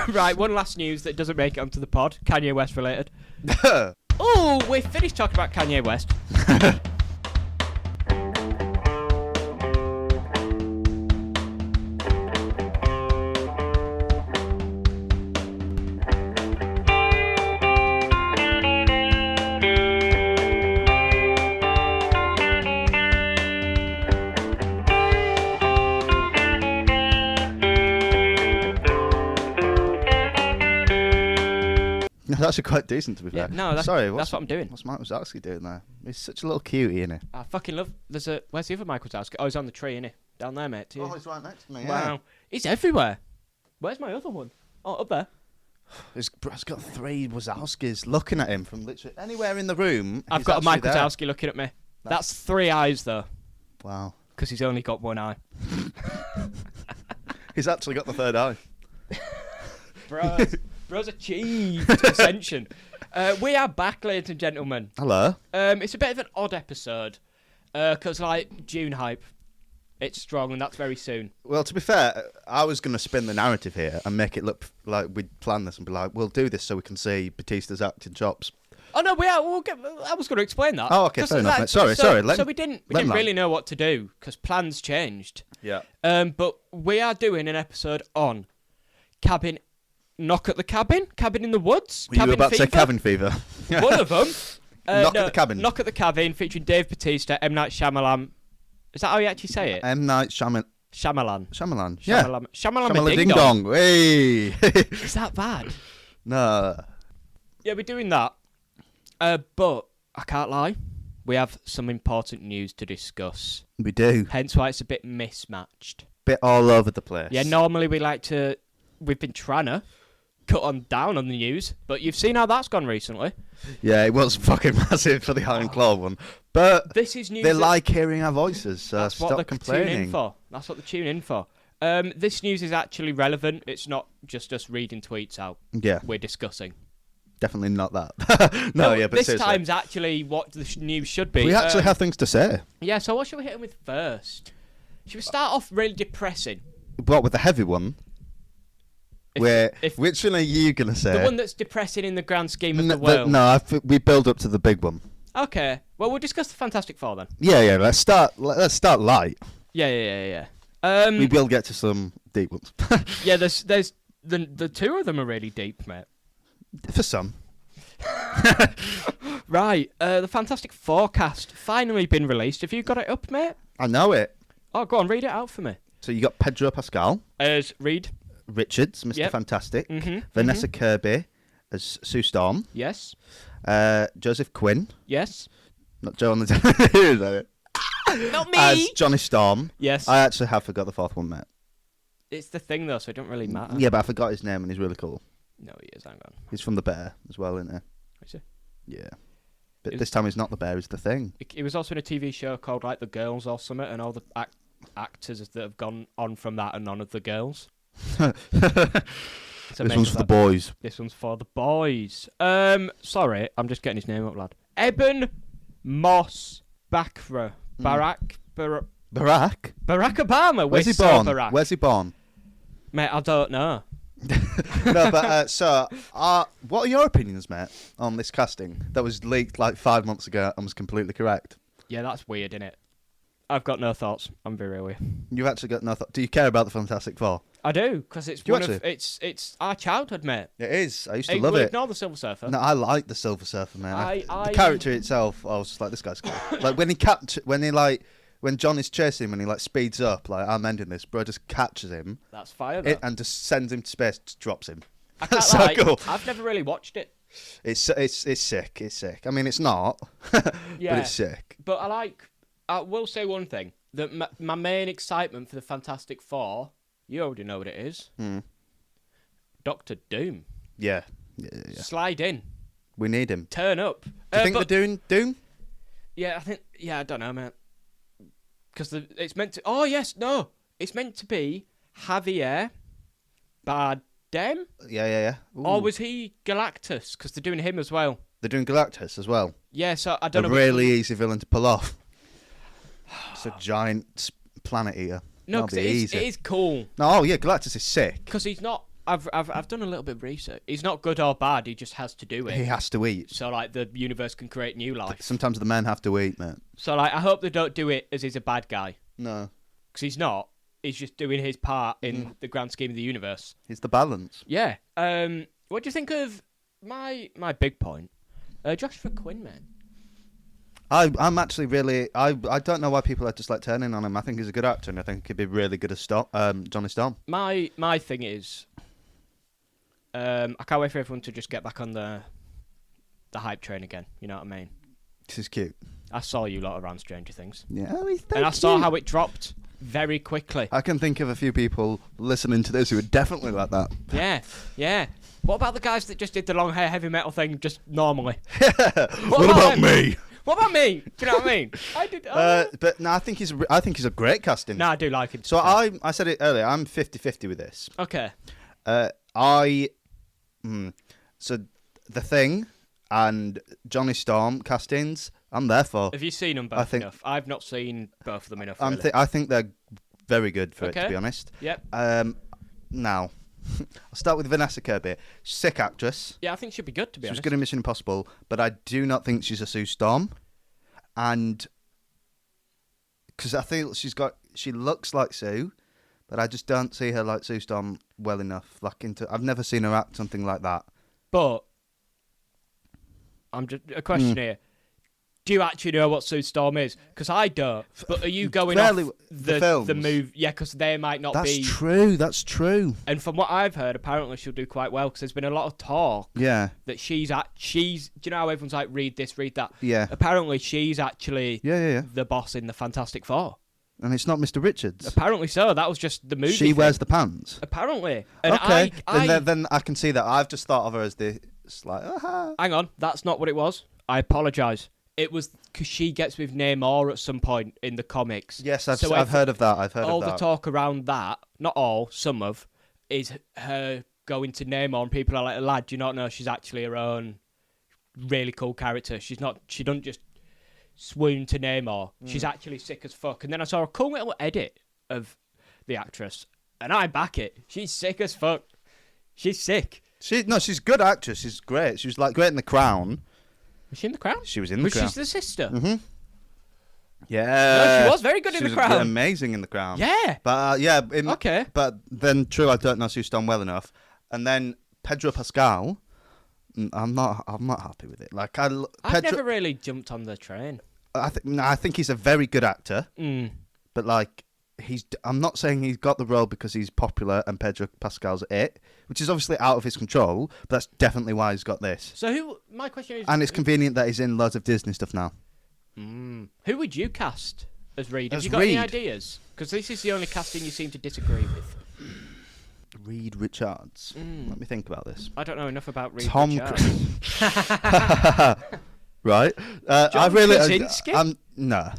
Right, one last news that doesn't make it onto the pod. Kanye West related. Oh, we're finished talking about Kanye West. That's actually quite decent, to be fair. Yeah, no, that's what I'm doing. What's Mike Wazowski doing there? He's such a little cutie, isn't he? I fucking love... Where's the other Michael Wazowski? Oh, he's on the tree, isn't he? Down there, mate. Oh, he's right next to me, Wow. He's everywhere. Where's my other one? Oh, up there. He's got 3 Wazowskis looking at him from literally anywhere in the room. I've got a Michael Wazowski looking at me. That's 3 eyes, though. Wow. Because he's only got 1 eye. He's actually got the 3rd eye. Bro's achieved ascension. We are back, ladies and gentlemen. Hello. It's a bit of an odd episode. Because, like, Dune hype. It's strong, and that's very soon. Well, to be fair, I was going to spin the narrative here and make it look like we'd planned this and be like, we'll do this so we can see Bautista's acting chops. Oh, no, I was going to explain that. Oh, okay, fair enough, mate. Sorry. So we didn't really know what to do, because plans changed. Yeah. But we are doing an episode on Knock at the Cabin? Cabin in the Woods? Were you about to say Cabin Fever? One of them. Knock at the Cabin. Knock at the Cabin, featuring Dave Bautista, M. Night Shyamalan. Is that how you actually say it? M. Night Shyamalan. Yeah. Shyamalan Ding Dong. Hey. Is that bad? No. Yeah, we're doing that. But I can't lie. We have some important news to discuss. We do. Hence why it's a bit mismatched. Bit all over the place. Yeah, normally we've been trying to cut down on the news, but you've seen how that's gone recently. Yeah, it was fucking massive for the Iron Claw one. But this is news. They like hearing our voices, so that's stop what they complaining. Tune in for. That's what they tune in for. This news is actually relevant. It's not just us reading tweets out. Yeah. We're discussing. Definitely not that. No, yeah, but this seriously. time's actually what the news should be. We actually have things to say. Yeah, so what should we hit them with first? Should we start off really depressing? What, with the heavy one? Which one are you going to say? The one that's depressing in the grand scheme of the world. We build up to the big one. Okay. Well, we'll discuss the Fantastic Four then. Yeah. Let's start light. Yeah. We will get to some deep ones. Yeah, there's the 2 of them are really deep, mate. For some. Right. The Fantastic Four cast finally been released. Have you got it up, mate? I know it. Oh, go on, read it out for me. So you got Pedro Pascal. As Reed. Richards, Mr. Fantastic. Vanessa Kirby as Sue Storm. Yes. Joseph Quinn. Yes. Not Joe on the Not me. As Johnny Storm. Yes. I actually have forgot the 4th one, mate. It's the thing, though, so it don't really matter. Yeah, but I forgot his name and he's really cool. No, he is. Hang on. He's from The Bear as well, isn't he? Is he? Yeah. But this time he's not The Bear, he's The Thing. He was also in a TV show called, like, The Girls or something, and all the actors that have gone on from that are none of the girls. This one's for the boys. This one's for the boys. Sorry, I'm just getting his name up, lad. Eben Moss Barack Obama. Where's he born? Barack. Where's he born? Mate, I don't know. No, but what are your opinions, mate, on this casting that was leaked like 5 months ago and was completely correct? Yeah, that's weird, innit? I've got no thoughts. I'm very weird. You've actually got no thoughts. Do you care about the Fantastic Four? I do, because it's it's our childhood, mate. It is. I used to love it. Ignore the Silver Surfer. No, I like the Silver Surfer, man. The character itself, I was just like, this guy's cool. Like when John is chasing him and he like speeds up, like I'm ending this, bro just catches him. That's fire, though. And just sends him to space, just drops him. I can't so lie, cool. I've never really watched it. It's sick. It's sick. I mean, it's not, but it's sick. But I will say one thing, that my main excitement for the Fantastic Four, you already know what it is. Doctor Doom. Yeah. Slide in. We need him. Turn up. Do you think they're doing Doom? Yeah, I don't know, man. Because it's meant to... Oh, yes, no. It's meant to be Javier Bardem? Yeah. Ooh. Or was he Galactus? Because they're doing him as well. They're doing Galactus as well. Yeah, so I don't know. A really easy villain to pull off. It's a giant planet eater. No, because it is cool. No, oh yeah, Galactus is sick. Because he's not I've done a little bit of research. He's not good or bad. He just has to do it. He has to eat. So like the universe can create new life. Sometimes the men have to eat, mate. So like I hope they don't do it as he's a bad guy. No. Because he's not. He's just doing his part in the grand scheme of the universe. He's the balance. Yeah. What do you think of my big point? Joshua Quinn, man. I'm actually really... I don't know why people are just like turning on him. I think he's a good actor, and I think he'd be really good as Johnny Storm. My thing is, I can't wait for everyone to just get back on the hype train again. You know what I mean? This is cute. I saw you lot around Stranger Things. Yeah, he's and I saw how it dropped very quickly. I can think of a few people listening to this who would definitely like that. Yeah. What about the guys that just did the long hair heavy metal thing just normally? What about me? What about me? Do you know what I mean? I did. But no, I think he's a great casting. No, I do like him. So I said it earlier. I'm 50-50 with this. Okay. So The Thing and Johnny Storm castings, I'm there for. Have you seen them both enough? I've not seen both of them enough. Really. I think they're very good for it, to be honest. Yep. Now, I'll start with Vanessa Kirby. Sick actress. Yeah, I think she'd be good, to be honest. She was good in Mission Impossible, but I do not think she's a Sue Storm. And because I think she looks like Sue, but I just don't see her like Sue Storm well enough. I've never seen her act something like that. But I'm just a question here. Do you actually know what Sue Storm is? Because I don't. But are you going off the move? Yeah, because they might not be. That's true. And from what I've heard, apparently she'll do quite well because there's been a lot of talk. Yeah. That she's. Do you know how everyone's like, read this, read that? Yeah. Apparently she's actually the boss in the Fantastic Four. And it's not Mr. Richards. Apparently so. That was just the movie. She wears the pants. Apparently. And okay. Then I can see that. I've just thought of her as the Hang on, that's not what it was. I apologise. It was because she gets with Namor at some point in the comics. Yes, I've heard of that. All the talk around that, not all, some of, is her going to Namor, and people are like, lad, do you not know she's actually her own really cool character? She doesn't just swoon to Namor. She's actually sick as fuck. And then I saw a cool little edit of the actress, and I back it. She's sick as fuck. She's sick. She's a good actress. She's great. She was like great in The Crown. Was she in The Crown? She was in The Crown. She's the sister. Mm-hmm. Yeah. No, she was very good in The Crown. She was amazing in The Crown. Yeah. But okay. But then, true, I don't know Sue Storm well enough. And then Pedro Pascal, I'm not happy with it. Like I've never really jumped on the train. I think he's a very good actor. But like I'm not saying he's got the role because he's popular and Pedro Pascal's it, which is obviously out of his control, but that's definitely why he's got this. So my question is... And it's convenient that he's in loads of Disney stuff now. Who would you cast as Reed? Have you got any ideas? Because this is the only casting you seem to disagree with. Reed Richards. Let me think about this. I don't know enough about Reed Richards. Right. John Krasinski? No.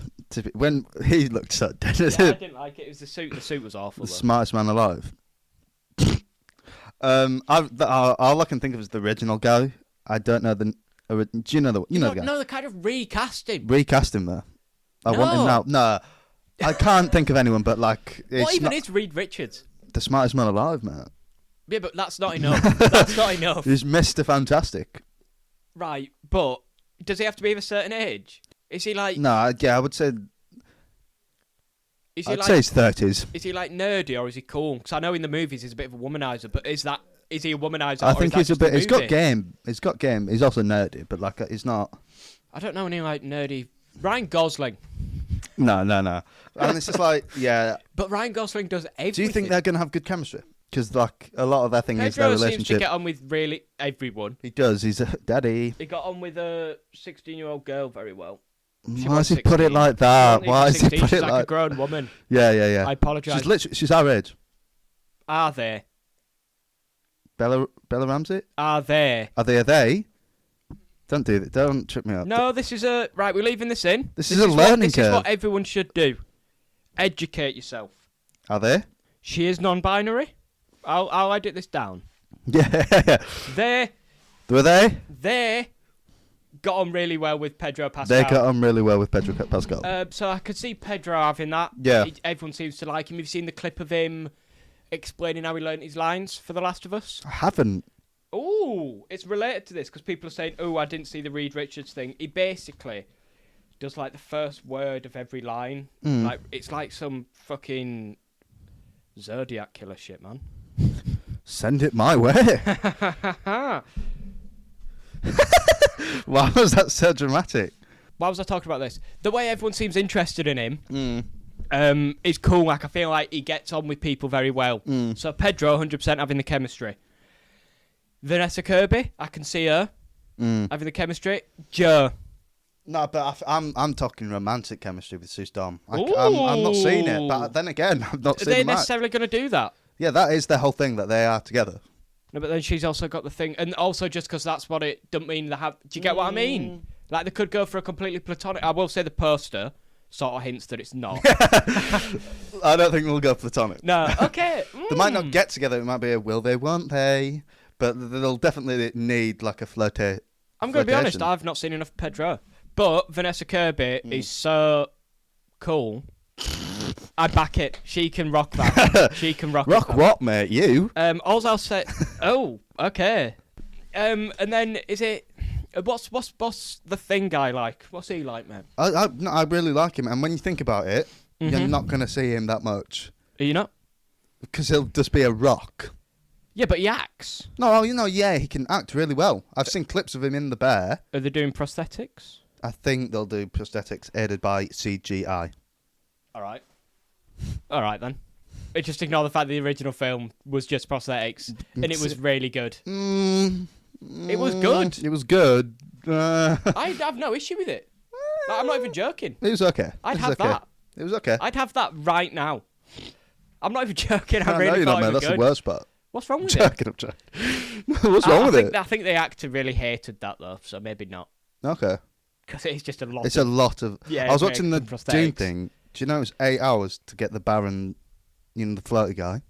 When he looked so dead. Yeah, I didn't like it. It was the suit. The suit was awful. The smartest man alive. All I can think of is the original guy. I don't know the. Do you know the? The guy. No, they kind of recast him. Recast him there. I want him now. No, I can't think of anyone. But like, what even is Reed Richards? The smartest man alive, man. Yeah, but that's not enough. That's not enough. He's Mr. Fantastic. Right, but does he have to be of a certain age? Is he like... No, yeah, I would say... I'd say his 30s. Is he like nerdy or is he cool? Because I know in the movies he's a bit of a womanizer, but is he a womanizer? I think he's a bit... He's got game. He's got game. He's also nerdy, but like he's not... I don't know any like nerdy... Ryan Gosling. No. And it's just like, yeah... But Ryan Gosling does everything. Do you think they're going to have good chemistry? Because like a lot of their thing is their relationship. Seems to get on with really everyone. He does. He's a daddy. He got on with a 16-year-old girl very well. Why does he put it like that? Why is he put She's it like a grown woman. Yeah. I apologise. She's our age. Are they? Bella Ramsey? Are they? Are they a they? Don't do that. Don't trip me up. No, this is a... Right, we're leaving this in. This is a learning curve. This is what everyone should do. Educate yourself. Are they? She is non-binary. I'll edit this down. Yeah. Were they? They got on really well with Pedro Pascal. They got on really well with Pedro Pascal. So I could see Pedro having that. Yeah. Everyone seems to like him. You've seen the clip of him explaining how he learnt his lines for The Last of Us? I haven't. Oh, it's related to this because people are saying, "Oh, I didn't see the Reed Richards thing." He basically does like the first word of every line. Like it's like some fucking Zodiac killer shit, man. Send it my way. Why was that so dramatic? Why was I talking about this? The way everyone seems interested in him is cool. Like I feel like he gets on with people very well. So Pedro, 100% having the chemistry. Vanessa Kirby, I can see her having the chemistry. Joe. No, but I'm talking romantic chemistry with Sue Storm. I'm not seeing it, but then again, I'm not Are seeing they the match. necessarily going to do that? Yeah, that is the whole thing, that they are together. No, but then she's also got the thing, and also just because that's what it doesn't mean they have. Do you get what I mean? Like they could go for a completely platonic. I will say the poster sort of hints that it's not. I don't think they'll go platonic. No, okay. They might not get together. It might be a will they, won't they? But they'll definitely need like a flirtation. I'm going to be honest. I've not seen enough of Pedro, but Vanessa Kirby is so cool. I'd back it. She can rock that. She can rock. Rock what, mate? You? All I'll say. Oh, okay. And then is it? What's the thing guy like? What's he like, man? I really like him, and when you think about it, you're not going to see him that much. Are you not? Because he'll just be a rock. Yeah, but he acts. No, yeah, he can act really well. I've seen clips of him in The Bear. Are they doing prosthetics? I think they'll do prosthetics aided by CGI. All right then. Just ignore the fact that the original film was just prosthetics, and it was really good. It was good. It was good. I'd have no issue with it. Like, I'm not even joking. It was okay. I'd have that. It was okay. I'd have that right now. I'm not even joking. I No, really you're thought not, it man. was That's good. the worst part. What's wrong with I'm it? joking. What's wrong with it? I think the actor really hated that though, so maybe not. Okay. Because it's just a lot. It's a lot of. Yeah, I was watching the prosthetics. Dune thing. Do you know it was 8 hours to get the Baron, the floaty guy?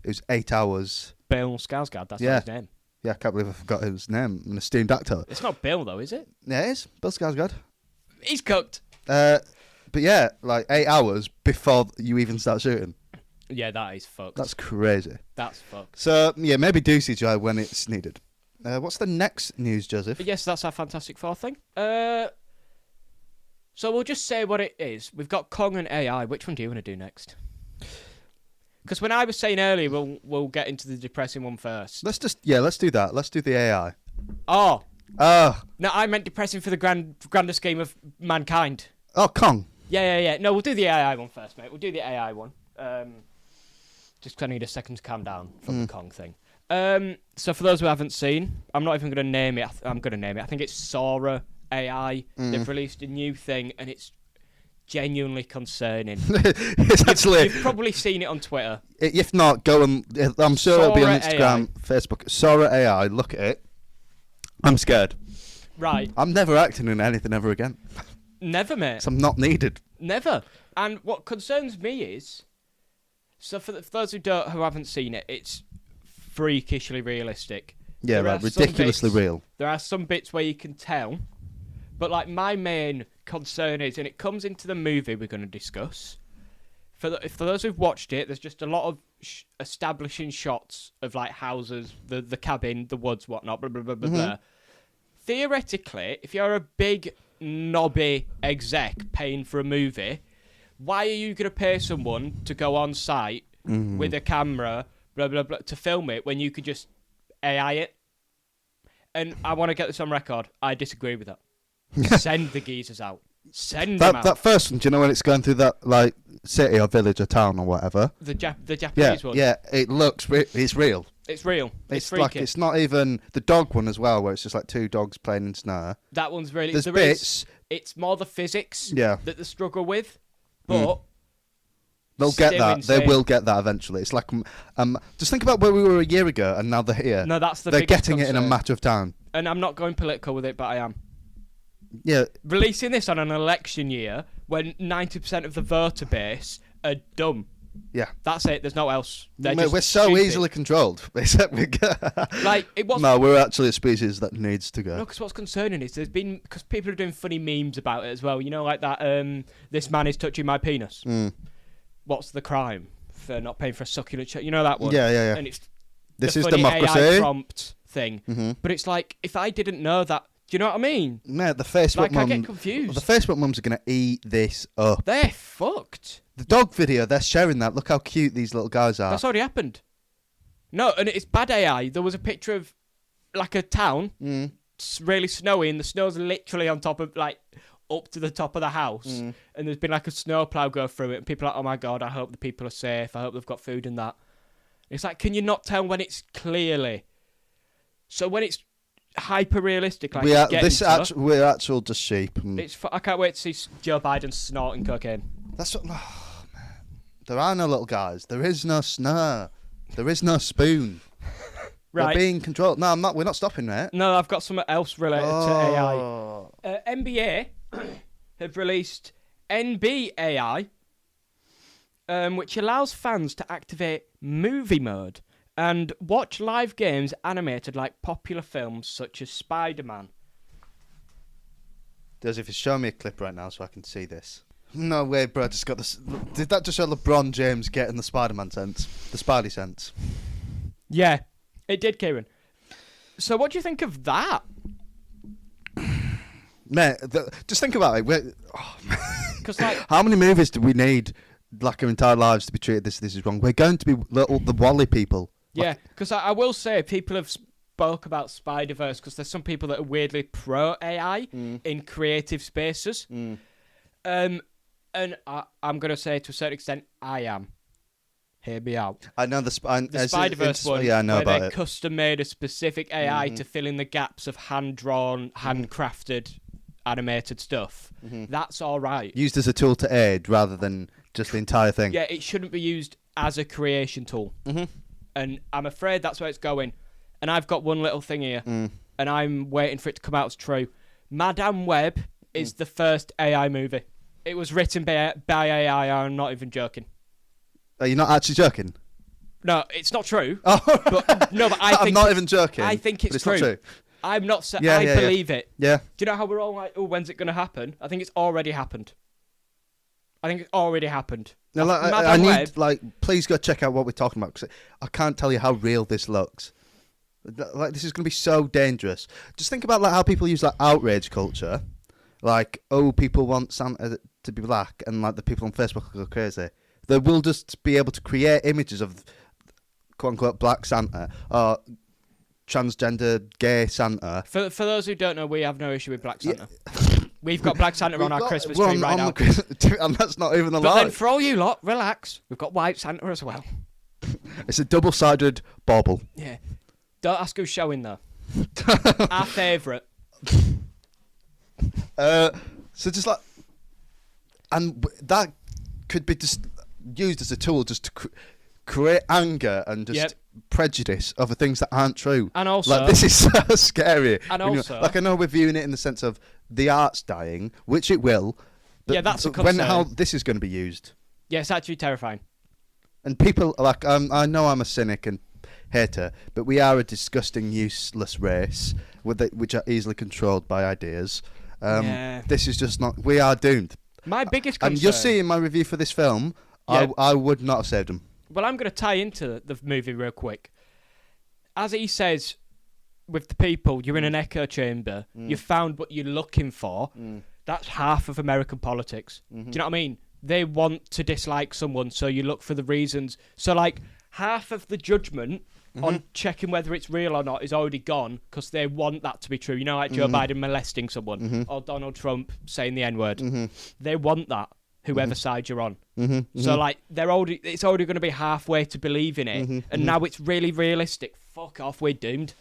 It was 8 hours. Bill Skarsgård. That's not his name. Yeah, I can't believe I forgot his name. I'm an esteemed actor. It's not Bill though, is it? Yeah, it is. Bill Skarsgård. He's cooked. But yeah, like 8 hours before you even start shooting. Yeah, that is fucked. That's crazy. That's fucked. So, yeah, maybe do CGI when it's needed. What's the next news, Joseph? Yes, that's our Fantastic Four thing. So we'll just say what it is. We've got Kong and AI. Which one do you want to do next? Because when I was saying earlier, we'll get into the depressing one first. Let's do that. Let's do the AI. Oh. Oh. No, I meant depressing for the grander scheme of mankind. Oh, Kong. Yeah. No, we'll do the AI one first, mate. We'll do the AI one. Just 'cause I need a second to calm down from the Kong thing. So for those who haven't seen, I'm not even going to name it. I'm going to name it. I think it's Sora AI. They've released a new thing, and it's genuinely concerning. It's actually. You've probably seen it on Twitter. If not, go and. I'm sure it'll be on Sora Instagram, Facebook. Sora AI. Look at it. I'm scared. Right. I'm never acting in anything ever again. Never, mate. So I'm not needed. Never. And what concerns me is, so for those who haven't seen it, it's freakishly realistic. Yeah, There like are some ridiculously bits- real. There are some bits where you can tell, but like my main concern is, and it comes into the movie we're going to discuss. For those who've watched it, there's just a lot of establishing shots of like houses, the cabin, the woods, whatnot, blah blah blah blah. Blah. Theoretically, if you're a big knobby exec paying for a movie, why are you going to pay someone to go on site with a camera, blah blah blah, to film it when you could just AI it? And I want to get this on record. I disagree with that. Send the geezers out. Send them out. That first one, do you know when it's going through that like city or village or town or whatever? The Japanese one. Yeah, it looks it's real. It's real. It's freaky. like it's not even the dog one as well, where it's just like two dogs playing in snow. That one's really. There's bits. It's more the physics. Yeah. That they struggle with, but they'll get still that. insane. They will get that eventually. It's like just think about where we were a year ago, and now they're here. No, that's the. They're biggest getting it in a concern. matter of time. And I'm not going political with it, but I am. Yeah. Releasing this on an election year when 90% of the voter base are dumb. Yeah. That's it. There's no else. They're Mate, just we're so stupid. easily controlled. Like it was. No, we're actually a species that needs to go. No, because what's concerning is because people are doing funny memes about it as well. You know, like that. This man is touching my penis. What's the crime? for not paying for a succulent check. You know that one? Yeah. And it's This the is funny democracy. AI prompt thing. Mm-hmm. But it's like, if I didn't know that, do you know what I mean? Mate, the Facebook Like, I mum. get confused. The Facebook mums are going to eat this up. They're fucked. The dog video, they're sharing that. Look how cute these little guys are. That's already happened. No, and it's bad AI. There was a picture of, like, a town, it's really snowy, and the snow's literally on top of, like, up to the top of the house, and there's been, like, a snowplow go through it, and people are like, oh, my God, I hope the people are safe. I hope they've got food and that. It's like, can you not tell when it's clearly... So when it's hyper-realistic, like... We're actual just sheep. I can't wait to see Joe Biden snorting cocaine. That's what... Oh, man. There are no little guys. There is no snow. There is no spoon. Right. We're being controlled. No, I'm not. We're not stopping it. No, I've got something else related to AI. NBA have released NB AI, which allows fans to activate movie mode and watch live games animated like popular films such as Spider-Man. Does if you show me a clip right now so I can see this. No way, bro. Just got this. Did that just show LeBron James getting the Spider-Man sense? The Spidey sense? Yeah, it did, Kieran. So what do you think of that? Mate, just think about it. Because like, how many movies do we need, like our entire lives, to be treated this is wrong? We're going to be the Wally people. Yeah, because I will say people have spoke about Spider-Verse because there's some people that are weirdly pro AI in creative spaces. And I'm going to say to a certain extent, I am. Hear me out. I know the Spider-Verse one, yeah, I know where about they it. custom made a specific AI to fill in the gaps of hand-drawn, handcrafted, animated stuff. That's all right. Used as a tool to aid rather than just the entire thing. Yeah, it shouldn't be used as a creation tool. And I'm afraid that's where it's going. And I've got one little thing here, and I'm waiting for it to come out as true. Madame Web is the first AI movie. It was written by AI, I'm not even joking. Are you not actually joking? No, it's not true. Oh, but I think I'm not even joking. I think it's true. Not true. I'm not saying I believe it. Yeah. Do you know how we're all like, oh, when's it going to happen? I think it's already happened. No, I need, please go check out what we're talking about, because I can't tell you how real this looks. Like, this is going to be so dangerous. Just think about how people use outrage culture. Like, oh, people want Santa to be black, and the people on Facebook will go crazy. They will just be able to create images of quote-unquote black Santa or transgender gay Santa. For those who don't know, we have no issue with black Santa. Yeah. We've got black Santa on our Christmas tree right now. And that's not even a lie. But then for all you lot, relax. We've got white Santa as well. It's a double-sided bauble. Yeah. Don't ask who's showing, though. Our favourite. So just and that could be just used as a tool just to create anger and just prejudice over things that aren't true. And also, this is so scary. And also, I know we're viewing it in the sense of the art's dying, which it will. But that's a concern. How this is going to be used. Yeah, it's actually terrifying. And people I know I'm a cynic and hater, but we are a disgusting, useless race which are easily controlled by ideas. This is just not. We are doomed. My biggest concern. And you'll see in my review for this film, I would not have saved him. Well, I'm going to tie into the movie real quick. As he says, with the people, you're in an echo chamber. You found what you're looking for. That's half of American politics. Do you know what I mean? They want to dislike someone, so you look for the reasons. So, half of the judgment on checking whether it's real or not is already gone because they want that to be true. You know, like Joe Biden molesting someone or Donald Trump saying the N-word. They want that, whoever side you're on. So, it's already going to be halfway to believing it. And now it's really realistic. Fuck off, we're doomed.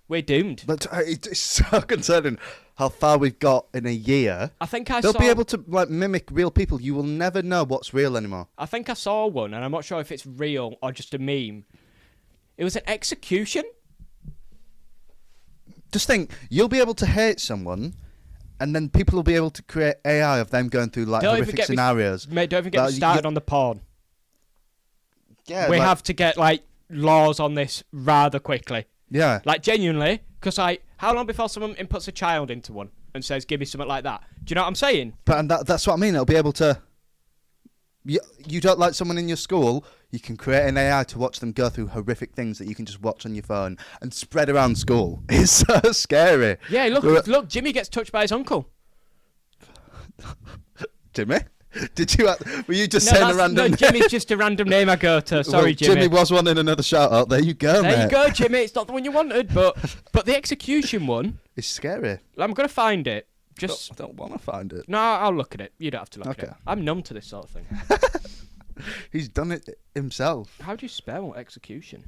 We're doomed. But it's so concerning how far we've got in a year. I think they'll be able to mimic real people. You will never know what's real anymore. I think I saw one, and I'm not sure if it's real or just a meme. It was an execution. Just think, you'll be able to hate someone, and then people will be able to create AI of them going through horrific scenarios. Mate, don't even get me started on the porn. Yeah, we have to get laws on this rather quickly. Yeah. Genuinely, because how long before someone inputs a child into one and says, give me something like that? Do you know what I'm saying? But that's what I mean. It'll be able to... You don't like someone in your school, You can create an AI to watch them go through horrific things that you can just watch on your phone and spread around school. It's so scary. Yeah, look, Jimmy gets touched by his uncle. Jimmy? Were you just saying a random... No, Jimmy's just a random name I go to. Sorry, well, Jimmy. Jimmy was wanting another shout-out. There you go, There mate. you go, Jimmy. It's not the one you wanted, but the execution one... It's scary. I'm going to find it. I don't want to find it. No, I'll look at it. You don't have to look at Okay. it. I'm numb to this sort of thing. He's done it himself. How do you spell execution?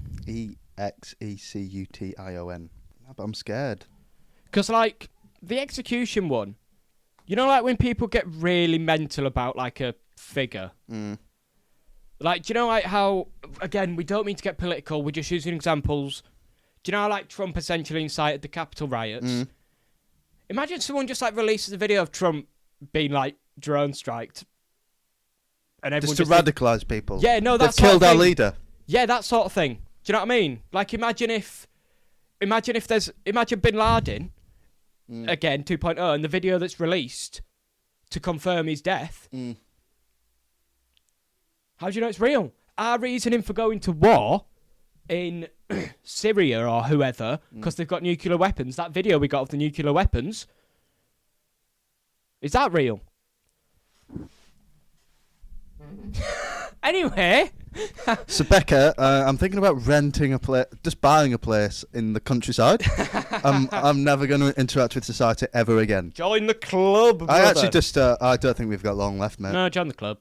EXECUTION. But I'm scared. Because, like, the execution one, you know, like when people get really mental about, like, a figure? Like, do you know, like, how, again, we don't mean to get political, we're just using examples. Do you know how, like, Trump essentially incited the Capitol riots? Imagine someone just, like, releases a video of Trump being, like, drone striked. And everyone Just to radicalise people. Yeah, no, that's They've killed our leader. Yeah, that sort of thing. Do you know what I mean? Like, imagine Bin Laden, again, 2.0, and the video that's released to confirm his death. How do you know it's real? Our reasoning for going to war in Syria or whoever, because they've got nuclear weapons, that video we got of the nuclear weapons, is that real? Anyway. So, Becca, I'm thinking about renting a place, just buying a place in the countryside. I'm never going to interact with society ever again. Join the club, brother. I actually just, I don't think we've got long left, mate. No, join the club.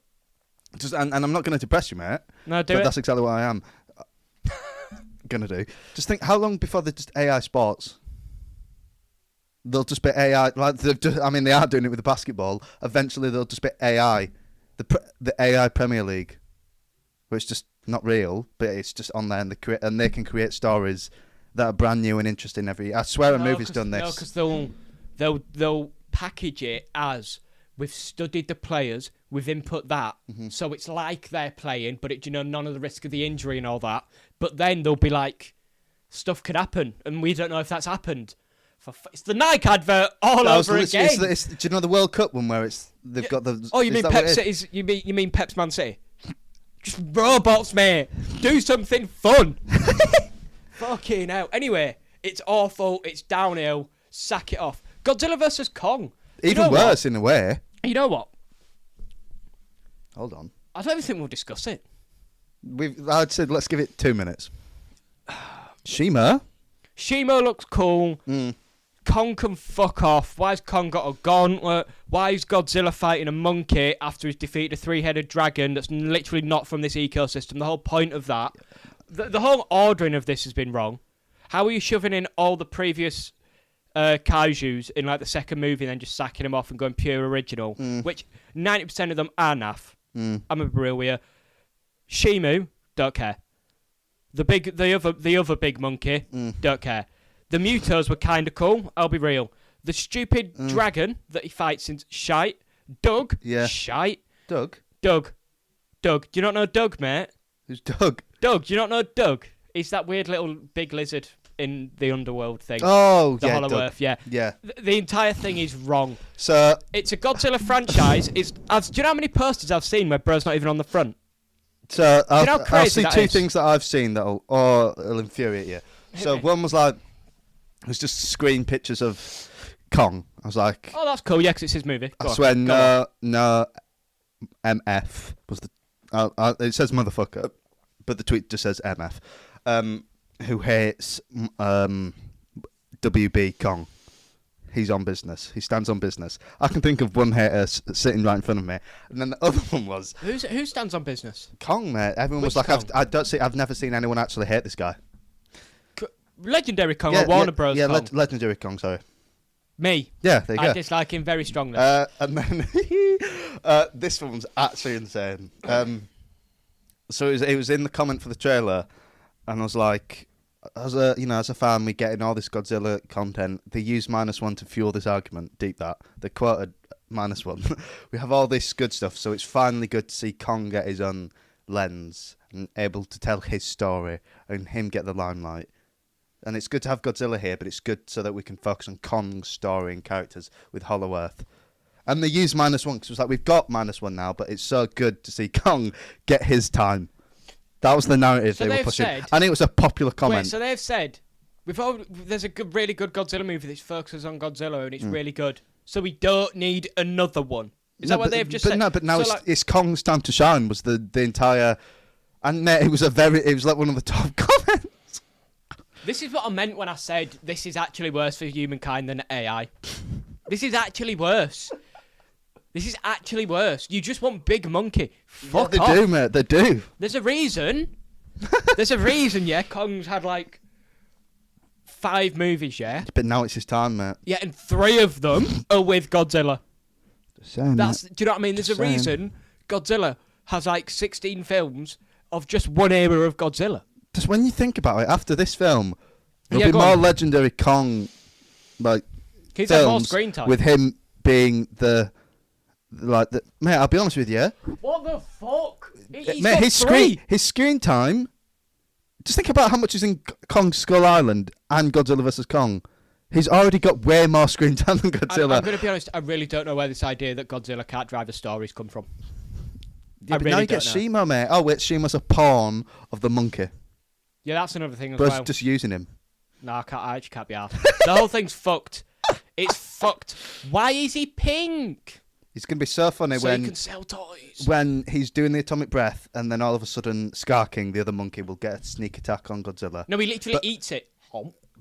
And I'm not going to depress you, mate. No, do but it. That's exactly what I am going to do. Just think, how long before they're just AI sports? They'll just be AI. Like they are doing it with the basketball. Eventually, they'll just be AI. The AI Premier League, where it's just not real, but it's just on there, and they can create stories that are brand new and interesting every year. I swear a movie's done this. No, because they'll package it as we've studied the players, we've input that, so it's like they're playing, but none of the risk of the injury and all that. But then they'll be like, stuff could happen, and we don't know if that's happened. It's the Nike advert all over again. Do you know the World Cup one where they've got the? Oh, you mean Pep City's? You mean Pep's Man City? Just robots, mate. Do something fun. Fucking hell. Anyway, it's awful. It's downhill. Sack it off. Godzilla vs Kong. Even worse in a way. You know what? Hold on. I don't even think we'll discuss it. I'd said let's give it 2 minutes. Shima looks cool. Kong can fuck off. Why's Kong got a gauntlet? Why is Godzilla fighting a monkey after he's defeated a three-headed dragon that's literally not from this ecosystem? The whole point of that, the whole ordering of this has been wrong. How are you shoving in all the previous kaijus in like the second movie and then just sacking them off and going pure original? Which 90% of them are naff. I'm a real weird. Shimu, don't care. The other big monkey, don't care. The Mutos were kind of cool, I'll be real. The stupid dragon that he fights in shite. Doug, shite. Doug? Doug. Do you not know Doug, mate? Who's Doug? Doug, do you not know Doug? He's that weird little big lizard in the underworld thing. Oh, the Hollow Earth, yeah. Yeah. The entire thing is wrong. So it's a Godzilla franchise. Do you know how many posters I've seen where bro's not even on the front? So I'll see two is? things that I've seen that'll infuriate you. So one was like, it was just screen pictures of Kong. I was like, oh, that's cool. Yeah, because it's his movie. I swear, no, MF was the. It says motherfucker, but the tweet just says MF. Who hates WB Kong? He's on business. He stands on business. I can think of one hater sitting right in front of me, and then the other one was who stands on business? Kong, mate. Everyone Which was like, Kong? I've never seen anyone actually hate this guy. Legendary Kong or Warner Bros. Yeah, Kong? Legendary Kong. Sorry. Me. Yeah, there you go. I dislike him very strongly. And then this one's actually insane. So it was in the comment for the trailer, and I was like, as a fan, we getting all this Godzilla content. They use -1 to fuel this argument. Deep that they quoted -1. We have all this good stuff, so it's finally good to see Kong get his own lens and able to tell his story and him get the limelight. And it's good to have Godzilla here, but it's good so that we can focus on Kong's story and characters with Hollow Earth. And they use -1 because it was like, we've got -1 now, but it's so good to see Kong get his time. That was the narrative So they were they've pushing. said- And it was a popular Wait, comment. so they've said there's a really good Godzilla movie that focuses on Godzilla and it's really good. So we don't need another one. Is that what they've just said? No, but now So, it's Kong's time to shine. Was the entire, and it was like one of the top comments. this is what I meant when I said this is actually worse for humankind than AI. This is actually worse. This is actually worse. You just want Big Monkey. Fuck off. They do, mate. They do. There's a reason. Yeah. Kong's had like 5 movies, yeah. But now it's his time, mate. Yeah, and 3 of them are with Godzilla. Just saying, Do you know what I mean? There's a reason Godzilla has like 16 films of just one era of Godzilla. Just when you think about it, after this film, there'll be go more on. legendary Kong, like He's had more films screen time. with him being mate. I'll be honest with you, What the fuck? He's mate. got His 3. screen time. Just think about how much is in Kong Skull Island and Godzilla vs Kong. He's already got way more screen time than Godzilla. I'm going to be honest. I really don't know where this idea that Godzilla can't drive a story's come from. Yeah, I but really now you don't get know. Shima, mate. Oh wait, Shima's a pawn of the monkey. Yeah, that's another thing as But well. just using him. No, I actually can't be arsed. The whole thing's fucked. It's fucked. Why is he pink? It's going to be so funny So he can sell toys. when he's doing the atomic breath, and then all of a sudden, Scar King, the other monkey, will get a sneak attack on Godzilla. No, he literally But- eats it.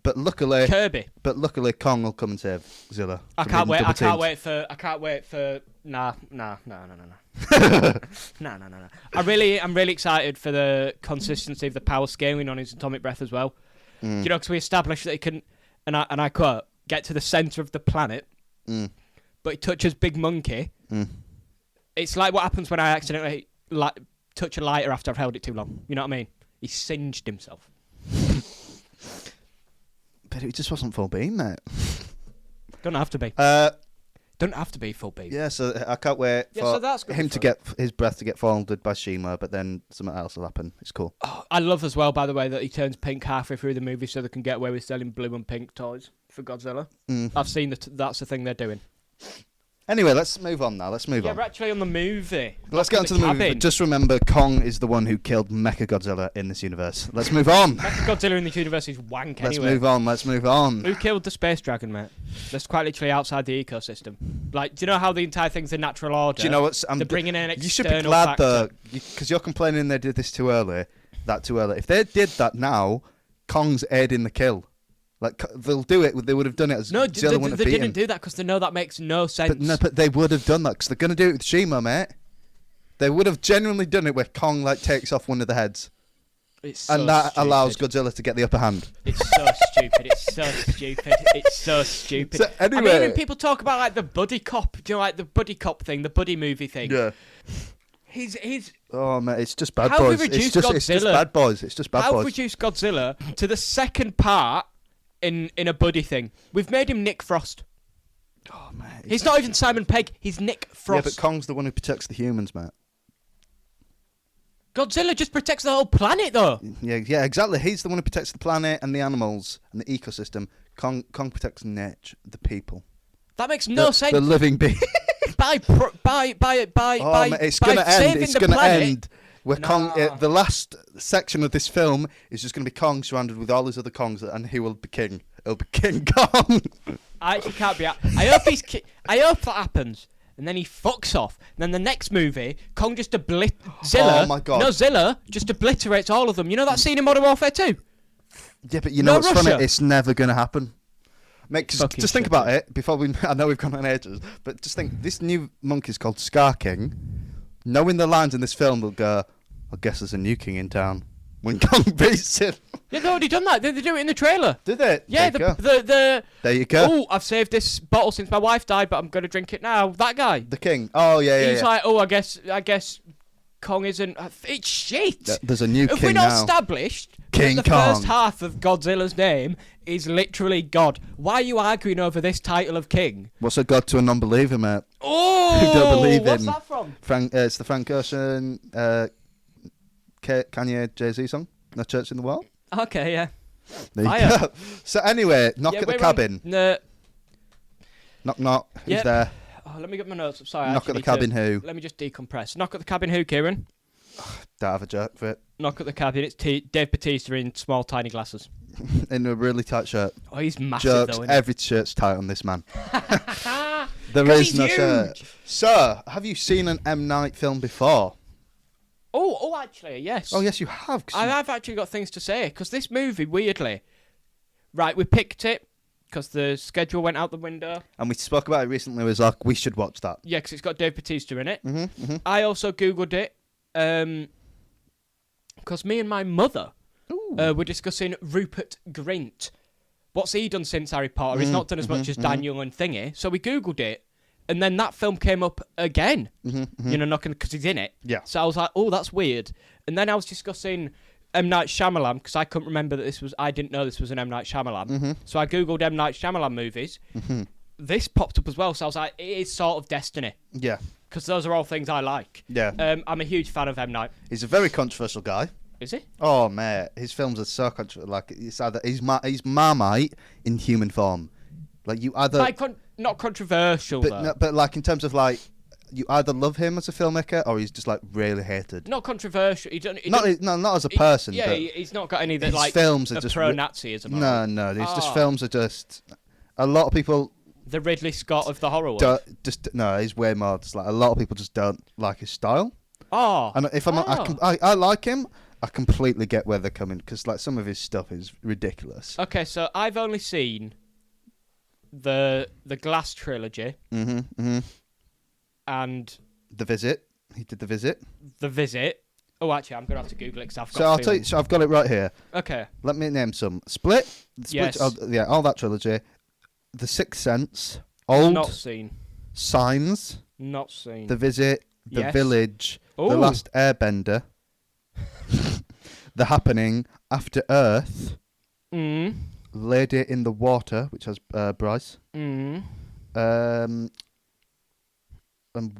But luckily, Kirby. Kong will come and save Zilla. I from can't being wait. I double can't teamed. wait for. Nah. No. I'm really excited for the consistency of the power scaling on his atomic breath as well. You know, because we established that he can, and I quote, get to the center of the planet, but he touches Big Monkey. It's like what happens when I accidentally touch a lighter after I've held it too long. You know what I mean? He singed himself. But it just wasn't full beam, mate. Don't have to be. Don't have to be full beam. Yeah, so I can't wait Yeah, so for that's good him for to get his breath to get folded by Shima, but then something else will happen. It's cool. Oh, I love as well, by the way, that he turns pink halfway through the movie so they can get away with selling blue and pink toys for Godzilla. I've seen that's the thing they're doing. Anyway, let's move on now. Let's move Yeah, on. we're actually on the movie. Let's get onto the movie. cabin. But just remember, Kong is the one who killed Mechagodzilla in this universe. Let's move on. Godzilla in the universe is wank Let's anyway. move on. Let's move on. Who killed the space dragon, mate? That's quite literally outside the ecosystem. Like, do you know how the entire thing's a natural order? Do you know what's? They're bringing in an You should external be glad factor. though, because you're complaining they did this too early. If they did that now, Kong's aiding the kill. Like they'll do it. They would have done it as No, Godzilla wouldn't have they beaten. didn't do that because they know that makes no sense. But they would have done that because they're going to do it with Shima, mate. They would have genuinely done it where Kong takes off one of the heads, It's so and that stupid. allows Godzilla to get the upper hand. It's so stupid. It's so stupid. It's so stupid. So anyway, I mean, when people talk about like the buddy cop, do you know, like the buddy cop thing, the buddy movie thing? Yeah. He's Oh man, it's just bad How have we boys. It's reduced just Godzilla? bad boys. It's just bad how boys. reduced Godzilla to the second part in a buddy thing. We've made him Nick Frost. Oh man, He's not even Simon Pegg. He's Nick Frost. Yeah, but Kong's the one who protects the humans, mate. Godzilla just protects the whole planet, though. Yeah, exactly. He's the one who protects the planet and the animals and the ecosystem. Kong protects nature, the people. That makes no sense. The living beings. By It's gonna end. saving It's the gonna planet. end. Where Kong, the last section of this film is just gonna be Kong surrounded with all his other Kongs, and he will be king. It'll be King Kong. I actually can't be. I hope that happens, and then he fucks off. And then the next movie, Kong just Zilla. Oh my God. No, Zilla just obliterates all of them. You know that scene in Modern Warfare 2? Yeah, but you know what's Russia. funny? It's never gonna happen. Mate, Fucking just think shit. about it before we. I know we've gone on ages, but just think. This new monkey's called Scar King. Knowing the lines in this film, they'll go, I guess there's a new king in town. When Kong beats him. Yeah, they've already done that. They do it in the trailer. Did they? Yeah, There you go. Oh, I've saved this bottle since my wife died, but I'm gonna drink it now. That guy. The king. Oh, yeah. He's like, oh, I guess Kong isn't. It's shit. There's a new Have king we not now. established King that the Kong. first half of Godzilla's name is literally God? Why are you arguing over this title of king? What's a god to a non-believer, mate? Oh, Who don't believe what's in that from? It's the Frank Ocean, Kanye, Jay-Z song. No Church in the World. Okay, yeah. There you Fire. go. So anyway, knock at the cabin. No. Knock, knock. Who's Yep. there? Oh, let me get my notes. I'm sorry. I Knock at actually the cabin need to- who? Let me just decompress. Knock at the cabin who, Kieran? Don't have a joke for it. Knock at the Cabin. It's Dave Bautista in small, tiny glasses. In a really tight shirt. Oh, he's massive, Jokes, though, isn't every shirt's tight on this man. he? There 'Cause is he's no huge. shirt. Sir, have you seen an M. Night film before? Oh, actually, yes. Oh, yes, you have. 'Cause I've actually got things to say, because this movie, weirdly... Right, we picked it, because the schedule went out the window. And we spoke about it recently. It was like, we should watch that. Yeah, because it's got Dave Bautista in it. Mm-hmm. I also Googled it, because me and my mother were discussing Rupert Grint. What's he done since Harry Potter? He's not done as much as Daniel and Thingy. So we Googled it, and then that film came up again. You know, because he's in it. Yeah. So I was like, oh, that's weird. And then I was discussing M. Night Shyamalan, because I couldn't remember that I didn't know this was an M. Night Shyamalan. So I Googled M. Night Shyamalan movies. This popped up as well, so I was like, it is sort of destiny. Yeah. Because those are all things I like. Yeah. I'm a huge fan of M. Night. He's a very controversial guy. Is he? Oh, mate. His films are so controversial. Like, it's either he's Marmite in human form. Like, you either... Like, not controversial, though. no, but, like, in terms of, like, you either love him as a filmmaker or he's just, like, really hated. Not controversial. Not as a person, yeah, but he's not got any that, his like, films are just pro-Nazism. No. It's just films are just... A lot of people... The Ridley Scott of the horror world. No, he's way more... Just, like, a lot of people just don't like his style. Oh. And if I like him... I completely get where they're coming, because like some of his stuff is ridiculous. Okay, so I've only seen the Glass trilogy and The Visit. He did The Visit. The Visit. Oh, actually, I'm gonna have to Google it because I've got. So I'll tell you. So I've got it right here. Okay. Let me name some. Split. Yes. All that trilogy. The Sixth Sense. Old. Not seen. Signs. Not seen. The Visit. The Yes. Village. Ooh. The Last Airbender. The Happening. After Earth. Lady in the Water, which has Bryce. And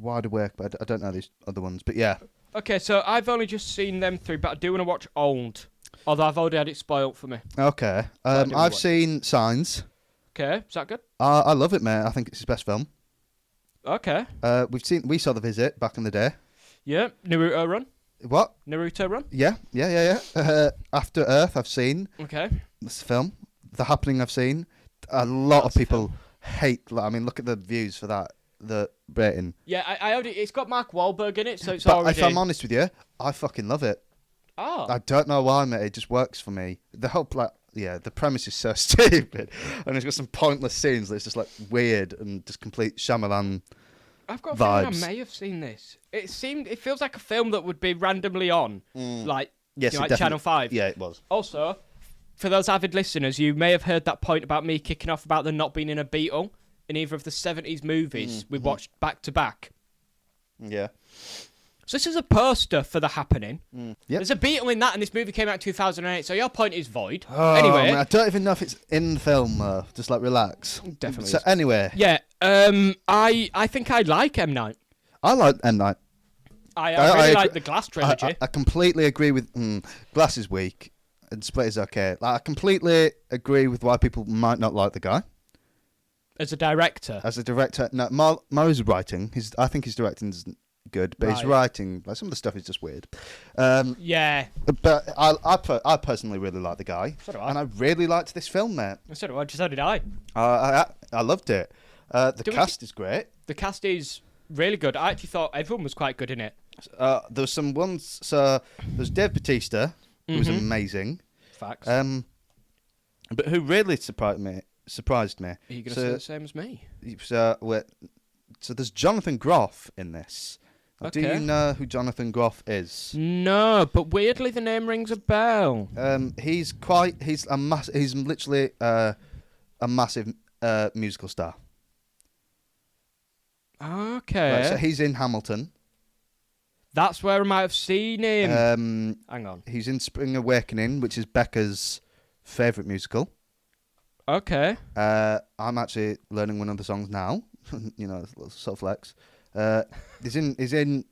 Wide Awake, but I don't know these other ones. But yeah. Okay, so I've only just seen them three, but I do want to watch Old. Although I've already had it spoiled for me. Okay. I've seen Signs. Okay, is that good? I love it, mate. I think it's his best film. Okay. We saw The Visit back in the day. Yeah, Naruto Run. What? Naruto Run. Yeah. After Earth, I've seen. Okay. This film. The Happening, I've seen. A lot of people hate. I mean, look at the views for that. The rating. Yeah, I already. It's got Mark Wahlberg in it, so it's But already. if I'm honest with you, I fucking love it. Oh. I don't know why, mate. It just works for me. The whole the premise is so stupid, and it's got some pointless scenes that's just like weird and just complete Shyamalan. I've got a feeling vibes. I may have seen this. It feels like a film that would be randomly on, like, Yes, like it Channel 5. Yeah, it was. Also, for those avid listeners, you may have heard that point about me kicking off about there not being in a Beatle in either of the 70s movies we watched back to back. Yeah. So this is a poster for The Happening. Yep. There's a Beatle in that, and this movie came out in 2008, so your point is void. Oh, anyway. man, I don't even know if it's in the film, though. Just like relax. Definitely So is. anyway. Yeah, I think I like M. Night. I like M. Night. I really like agree- the Glass trilogy. I completely agree with... Glass is weak, and Split is okay. Like, I completely agree with why people might not like the guy. As a director. As a director... No, Murray's writing. I think his directing's good, but his Right. writing... Like, some of the stuff is just weird. Yeah. But I personally really like the guy. So do I. And I really liked this film, mate. So did I. I loved it. The Do we- cast is great. The cast is really good. I actually thought everyone was quite good in it. There were some ones. So there's Dave Bautista, who was amazing. Facts. But who really surprised me. Are you going to say the same as me? So there's Jonathan Groff in this. Now, do Okay. you know who Jonathan Groff is? No, but weirdly the name rings a bell. He's literally a massive musical star. Okay. Right, so he's in Hamilton. That's where I might have seen him. Hang on. He's in Spring Awakening, which is Becca's favourite musical. Okay. I'm actually learning one of the songs now. You know, it's a little sort of flex. He's in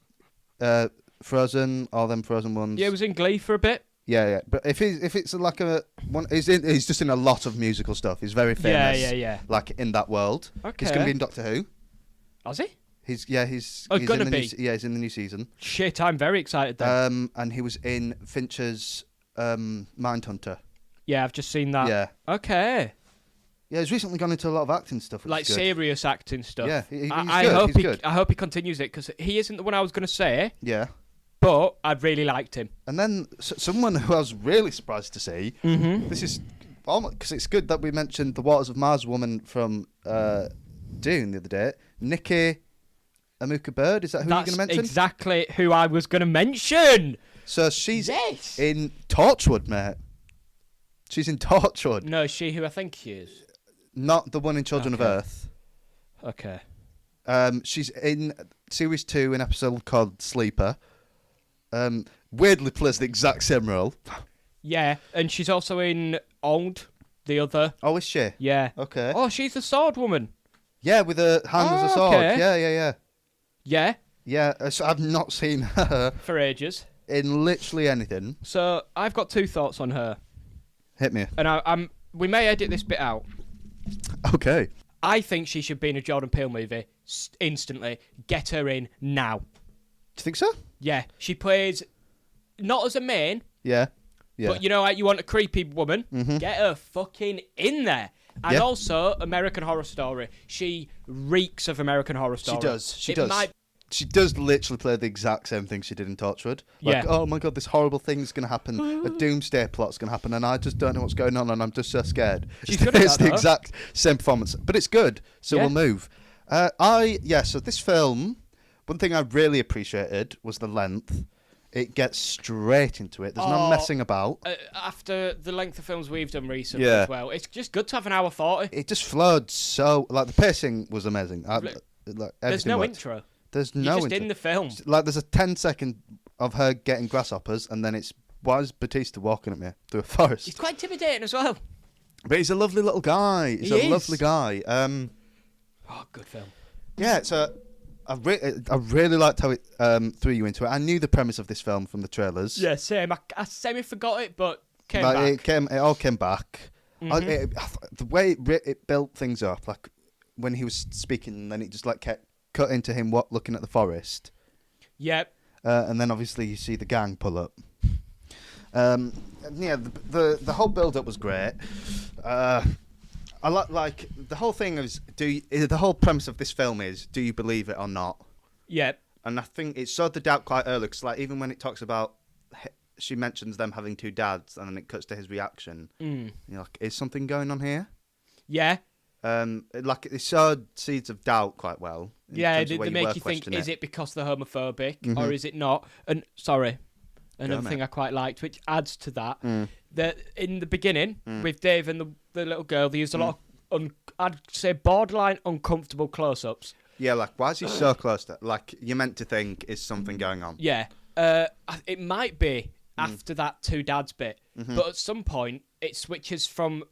Frozen, all them Frozen ones. Yeah, he was in Glee for a bit. Yeah. But if it's like a one, he's just in a lot of musical stuff. He's very famous. Yeah. Like in that world. Okay. He's going to be in Doctor Who. Was he? He's gonna in be. he's in the new season. Shit, I'm very excited then. And he was in Fincher's Mindhunter. Yeah, I've just seen that. Yeah. Okay. Yeah, he's recently gone into a lot of acting stuff, which Like is good. serious acting stuff. Yeah, he's good. I hope he continues it, because he isn't the one I was going to say, Yeah. but I really liked him. And then someone who I was really surprised to see, this is because it's good that we mentioned the Waters of Mars woman from Dune the other day, Nikki Amuka Bird. Is that who you're going to mention? Exactly who I was going to mention. So she's in Torchwood, mate. She's in Torchwood. No, she who I think she is. Not the one in Children of Earth. Okay. She's in series 2, an episode called Sleeper. Weirdly plays the exact same role. Yeah, and she's also in Old, the other. Oh, is she? Yeah. Okay. Oh, she's the sword woman. Yeah, with her hand as a sword. Okay. Yeah. Yeah. Yeah, so I've not seen her For ages. in literally anything. So I've got 2 thoughts on her, Hit me. and we may edit this bit out. Okay. I think she should be in a Jordan Peele movie instantly. Get her in now. Do you think so? Yeah, she plays not as a main, Yeah. but you know, like you want a creepy woman. Mm-hmm. Get her fucking in there. And Yeah. also, American Horror Story. She reeks of American Horror Story. She does. She does literally play the exact same thing she did in Torchwood. Like, Yeah. oh my god, this horrible thing's going to happen. A doomsday plot's going to happen, and I just don't know what's going on, and I'm just so scared. She's good at It's that, the though. exact same performance, but it's good, so Yeah. we'll move. So this film, one thing I really appreciated was the length. It gets straight into it. There's no messing about. After the length of films we've done recently Yeah. as well, it's just good to have an hour 40. It just flowed so... Like, the pacing was amazing. There's Everything no worked. intro. There's You're no just intro. in the film. Like, there's a 10-second of her getting grasshoppers, and then it's, why is Bautista walking at me through a forest? It's quite intimidating as well. But he's a lovely little guy. He's He a is. lovely guy. Oh, good film. Yeah, so I really liked how it threw you into it. I knew the premise of this film from the trailers. Yeah, same. I semi-forgot it, but came Like, back. It all came back. Mhm. The way it built things up, like when he was speaking, and then it just like kept cut into him looking at the forest. Yep. And then obviously you see the gang pull up. And yeah, the whole build up was great. I like the whole thing is the whole premise of this film is, do you believe it or not? Yep. And I think it sowed the doubt quite early, because like even when it talks about, she mentions them having 2 dads, and then it cuts to his reaction. And you're like, is something going on here? Yeah. It sowed seeds of doubt quite well. Yeah, they make you think, is it because they're homophobic or is it not? And sorry, another thing I quite liked, which adds to that, that in the beginning with Dave and the little girl, they used a lot of, I'd say, borderline uncomfortable close-ups. Yeah, like, why is he so close to... Like, you're meant to think, is something going on? Yeah. It might be after that 2 dads bit, but at some point, it switches from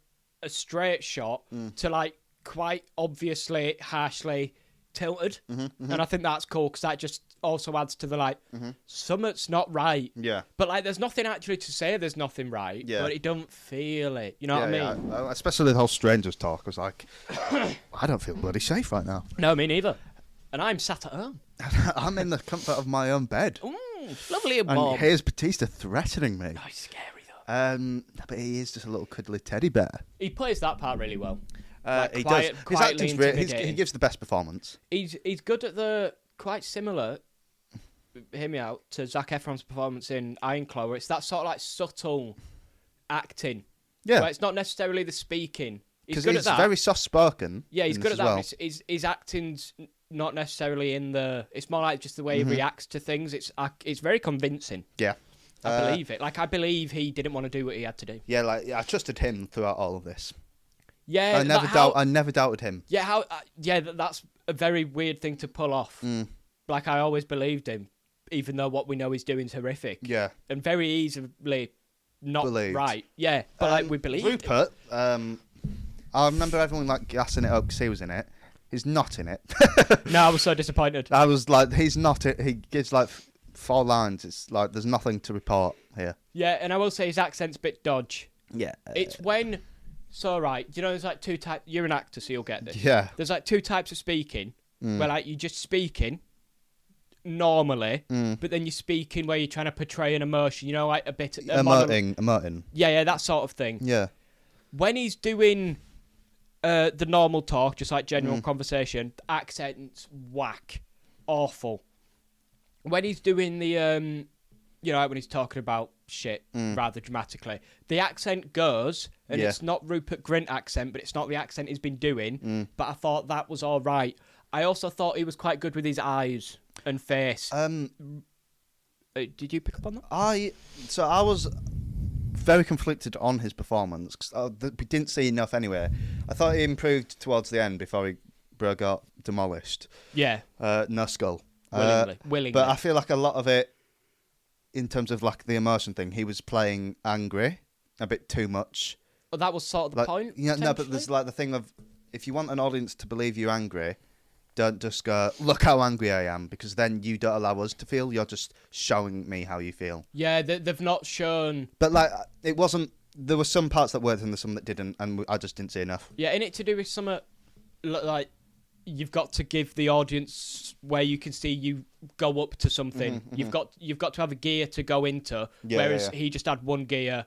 a straight shot to, like, quite obviously, harshly tilted. And I think that's cool, because that just also adds to the, like, something's not right. Yeah. But, like, there's nothing actually to say there's nothing right, but it don't feel it. You know what I mean? Yeah. Especially the whole strangers talk. I was like, I don't feel bloody safe right now. No, me neither. And I'm sat at home. I'm in the comfort of my own bed. Lovely and And warm. here's Batista threatening me. Oh, he's scary, though. But he is just a little cuddly teddy bear. He plays that part really well. He quiet- does. His quietly acting's intimidating. he gives the best performance. He's good at the quite similar. Hear me out, to Zac Efron's performance in Iron Claw, where it's that sort of like subtle acting. Yeah. Where it's not necessarily the speaking. He's Because good he's at that. very soft spoken. Yeah, he's in good this at that. as well. His acting's not necessarily in the. It's more like just the way he reacts to things. It's very convincing. Yeah. I believe it. Like, I believe he didn't want to do what he had to do. Yeah, like I trusted him throughout all of this. Yeah, I never doubted him. Yeah, that's a very weird thing to pull off. Like, I always believed him, even though what we know he's doing is horrific. Yeah. And very easily not Believed. right. Yeah, but like, we believed him. Rupert, I remember everyone like gassing it up because he was in it. He's not in it. No, I was so disappointed. I was like, he's not it. He gives like 4 lines. It's like there's nothing to report here. Yeah, and I will say his accent's a bit dodge. Yeah. It's when... So, right, you know, there's like 2 types... You're an actor, so you'll get this. Yeah. There's like 2 types of speaking. where like you're just speaking normally, but then you're speaking where you're trying to portray an emotion, you know, like a bit emoting. Yeah, that sort of thing. Yeah. When he's doing the normal talk, just like general conversation, the accent's whack, awful. When he's doing the you know, like when he's talking about shit rather dramatically, the accent goes, and it's not Rupert Grint accent, but it's not the accent he's been doing. But I thought that was all right. I also thought he was quite good with his eyes and face. Did you pick up on that? I was very conflicted on his performance because we didn't see enough anyway. I thought he improved towards the end before he got demolished. Yeah. No skull. Willingly. But I feel like a lot of it, in terms of like the emotion thing, he was playing angry a bit too much. Well, that was sort of the point. Yeah, no, but there's like the thing of, if you want an audience to believe you're angry, don't just go, look how angry I am, because then you don't allow us to feel. You're just showing me how you feel. Yeah, they've not shown. But like, it wasn't. There were some parts that worked and there's some that didn't, and I just didn't see enough. Yeah, in it to do with some like, you've got to give the audience where you can see you go up to something. You've got to have a gear to go into. Whereas he just had one gear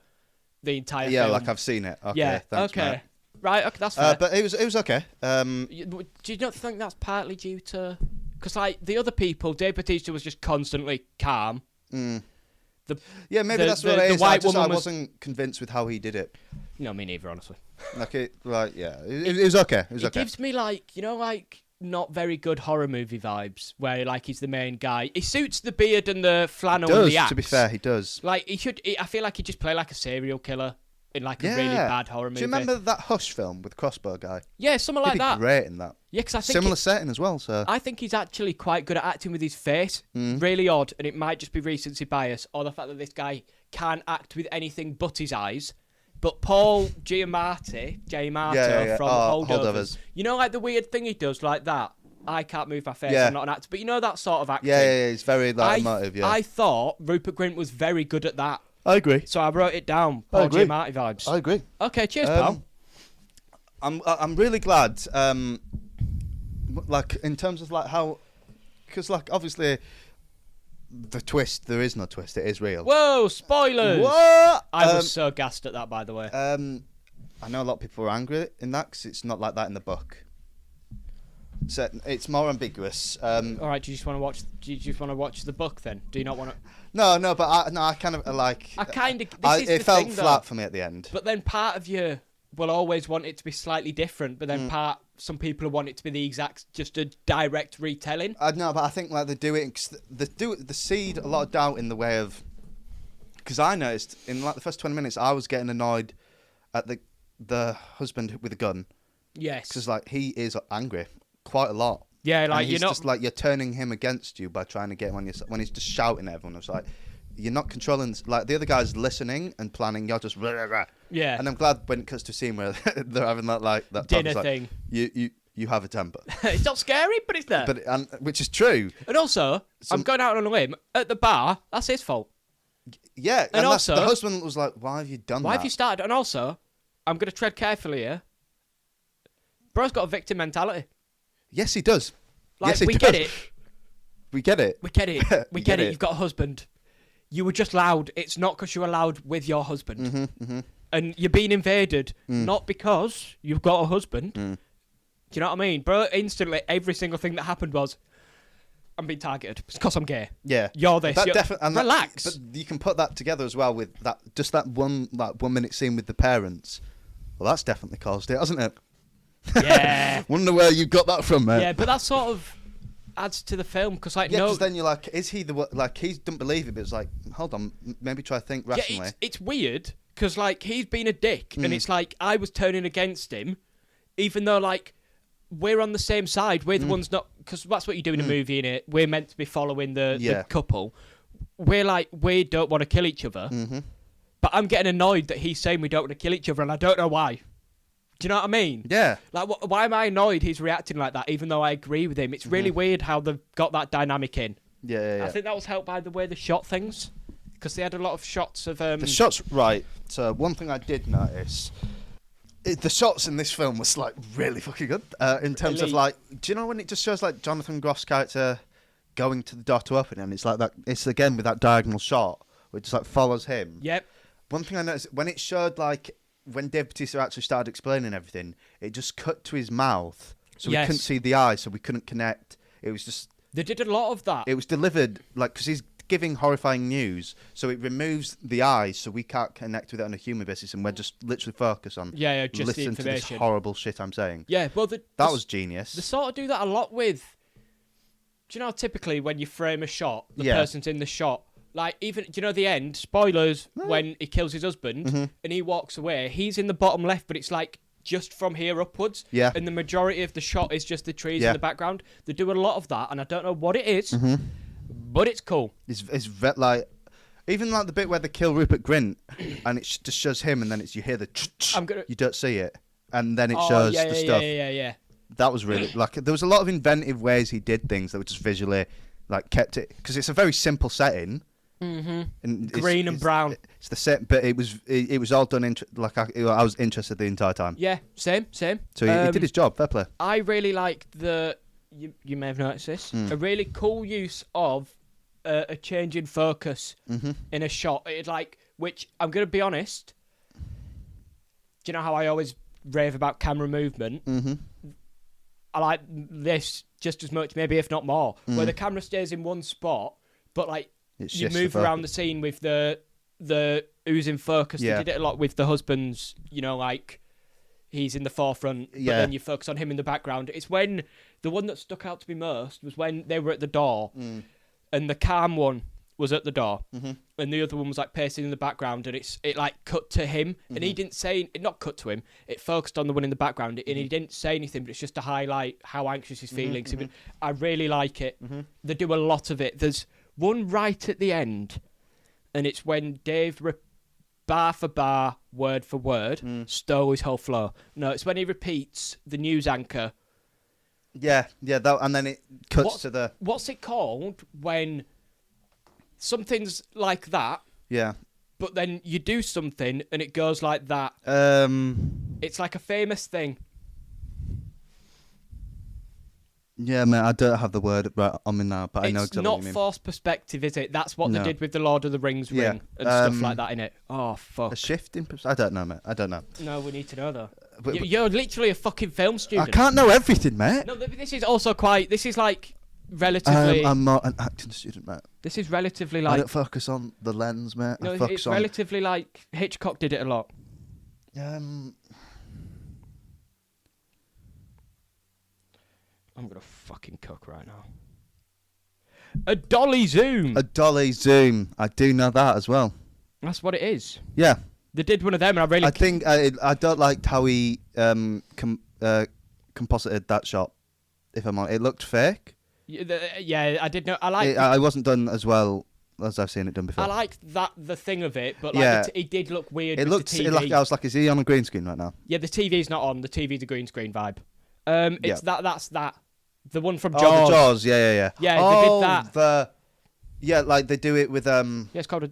the entire film. Yeah, like I've seen it. Okay, yeah. Thanks, okay. Mate. Right. Okay, that's fair. But it was okay. Do you not think that's partly due to? Because like the other people, Dave Bautista was just constantly calm. Yeah, maybe that's what it is. I wasn't convinced with how he did it. No, me neither, honestly. It was okay. It gives me like, you know, like not very good horror movie vibes where like he's the main guy. He suits the beard and the flannel and the axe. To be fair, he does. Like I feel like he just play like a serial killer in like a really bad horror movie. Do you remember that Hush film with Crossbow Guy? Yeah, something like that. He'd be great in that. Yeah, because I think similar setting as well. So I think he's actually quite good at acting with his face. Really odd, and it might just be recency bias or the fact that this guy can't act with anything but his eyes. But Paul Giamatti from Holdovers, you know, like the weird thing he does like that. I can't move my face. I'm not an actor, but you know that sort of acting. Yeah, he's very like emotive. Yeah, I thought Rupert Grint was very good at that. I agree. So I wrote it down. Paul Giamatti vibes. I agree. Okay, cheers, pal. I'm really glad. Like in terms of like how, because like obviously, the twist, there is no twist. It is real. Whoa! Spoilers. What? I was so gassed at that, by the way. I know a lot of people were angry in that because it's not like that in the book. So it's more ambiguous. All right. Do you just want to watch the book then? Do you not want to? No, but I kind of like. It felt flat for me at the end. But then part of you will always want it to be slightly different. But then some people want it to be the exact, just a direct retelling. No, but I think like they seed a lot of doubt in the way of. Because I noticed in like the first 20 minutes, I was getting annoyed at the husband with a gun. Yes. Because like he is angry quite a lot. Yeah, like you're just like you're turning him against you by trying to get him on your side when he's just shouting at everyone. It's like you're not controlling. Like the other guy's listening and planning. You're just yeah. And I'm glad when it comes to a scene where they're having that dinner thing. You have a temper. It's not scary, but it's there. Which is true. And also, I'm going out on a limb at the bar. That's his fault. Yeah, and also the husband was like, "Why have you done that? Why have you started?" And also, I'm going to tread carefully here. Bro's got a victim mentality. Yes, he does. Like, we get it. We get it. We get it. We get it. You've got a husband. You were just loud. It's not because you were loud with your husband. And you're being invaded, not because you've got a husband. Do you know what I mean? Bro, instantly, every single thing that happened was, I'm being targeted. It's because I'm gay. Yeah. You're this. Relax. But you can put that together as well with that 1 minute scene with the parents. Well, that's definitely caused it, hasn't it? Yeah. Wonder where you got that from, mate. Yeah, but that sort of adds to the film because, like, because then you're like, is he he doesn't believe it, but it's like, hold on, maybe try to think rationally. Yeah, it's weird because, like, he's been a dick, and it's like I was turning against him, even though, like, we're on the same side. We're the ones not, because that's what you do in a movie, innit? We're meant to be following the couple. We're like, we don't want to kill each other, but I'm getting annoyed that he's saying we don't want to kill each other, and I don't know why. Do you know what I mean? Yeah. Like, why am I annoyed he's reacting like that, even though I agree with him? It's really weird how they've got that dynamic in. Yeah. I think that was helped by the way they shot things, because they had a lot of shots of... The shots, right. So one thing I did notice, The shots in this film was like really fucking good. In terms of like, do you know when it just shows like Jonathan Groff's character going to the door to open, and it's like that. It's again with that diagonal shot, which just like follows him. Yep. One thing I noticed when it showed like when Dave Bautista actually started explaining everything, it just cut to his mouth, so we couldn't see the eyes, so we couldn't connect. It was just they did a lot of that. It was delivered like because he's giving horrifying news, so it removes the eyes, so we can't connect with it on a human basis, and we're just literally focused on just the listen to this information. horrible shit I'm saying. Yeah, well, that was genius. They sort of do that a lot with. Do you know typically when you frame a shot, the person's in the shot. Like even do you know the end spoilers when he kills his husband and he walks away? He's in the bottom left, but it's like just from here upwards. Yeah. And the majority of the shot is just the trees in the background. They do a lot of that, and I don't know what it is. But it's cool. It's like, even like the bit where they kill Rupert Grint, and it just shows him, and then you hear the you don't see it, and then it shows the stuff. Yeah. That was really like there was a lot of inventive ways he did things that were just visually like kept it because it's a very simple setting. And green and brown. It's the set, but it was all done like I was interested the entire time. Yeah, same. So he did his job. Fair play. I really liked you may have noticed this, a really cool use of a change in focus in a shot. It which I'm going to be honest, do you know how I always rave about camera movement? I like this just as much, maybe if not more, where the camera stays in one spot, but like you move around the scene with the who's in focus. They did it a lot with the husbands, like he's in the forefront, but then you focus on him in the background. It's when the one that stuck out to me most was when they were at the door, and the calm one was at the door, and the other one was like pacing in the background, and it like cut to him, and he didn't say it. Not cut to him. It focused on the one in the background, and he didn't say anything, but it's just to highlight how anxious he's feeling. So I really like it. They do a lot of it. There's one right at the end, and it's when Dave bar for bar, word for word, stole his whole flow. No, it's when he repeats the news anchor. Yeah, and then it cuts to the... What's it called when something's like that? Yeah. But then you do something and it goes like that. It's like a famous thing. Yeah, mate, I don't have the word right on me now, but I know exactly what you mean. It's not forced perspective, is it? That's what they did with the Lord of the Rings ring and stuff like that in it. Oh, fuck. A shift in perspective? I don't know, mate. I don't know. No, we need to know, though. You're literally a fucking film student. I can't know everything, mate. No, this is also quite... This is like relatively... I'm not an acting student, mate. This is relatively like... I don't focus on the lens, mate. No, it's relatively like... Hitchcock did it a lot. I'm going to fucking cook right now. A dolly zoom. A dolly zoom. I do know that as well. That's what it is. Yeah. They did one of them, and I really... I think I don't like how he composited that shot. If I'm honest, it looked fake. Yeah, I did know. I wasn't done as well as I've seen it done before. I liked the thing of it, but like it did look weird. It looked like I was like, is he on a green screen right now? Yeah, the TV's not on. The TV's a green screen vibe. It's that's that. The one from Jaws. Oh, the Jaws. Yeah. Yeah, they did that. Like they do it with Yeah, it's called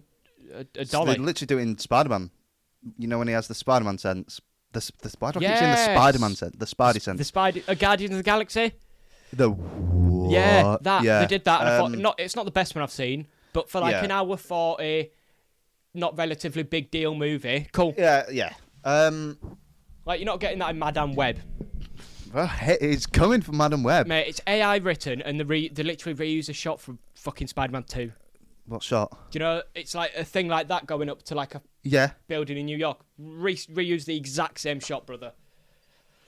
a dolly. They literally do it in Spider-Man. You know when he has the Spider-Man sense. The Spider-Man. Yes. I keep saying the Spider-Man sense. The Spidey sense. The Guardians of the Galaxy. The what? Yeah, that they did that. And I thought, it's not the best one I've seen, but for like an hour 40, not relatively big deal movie. Cool. Yeah. Like you're not getting that in Madame Web. Well, it's coming from Madame Web. Mate, it's AI written, and they literally reuse a shot from fucking Spider-Man 2. What shot? Do you know, it's like a thing like that going up to like a building in New York. Reuse the exact same shot, brother.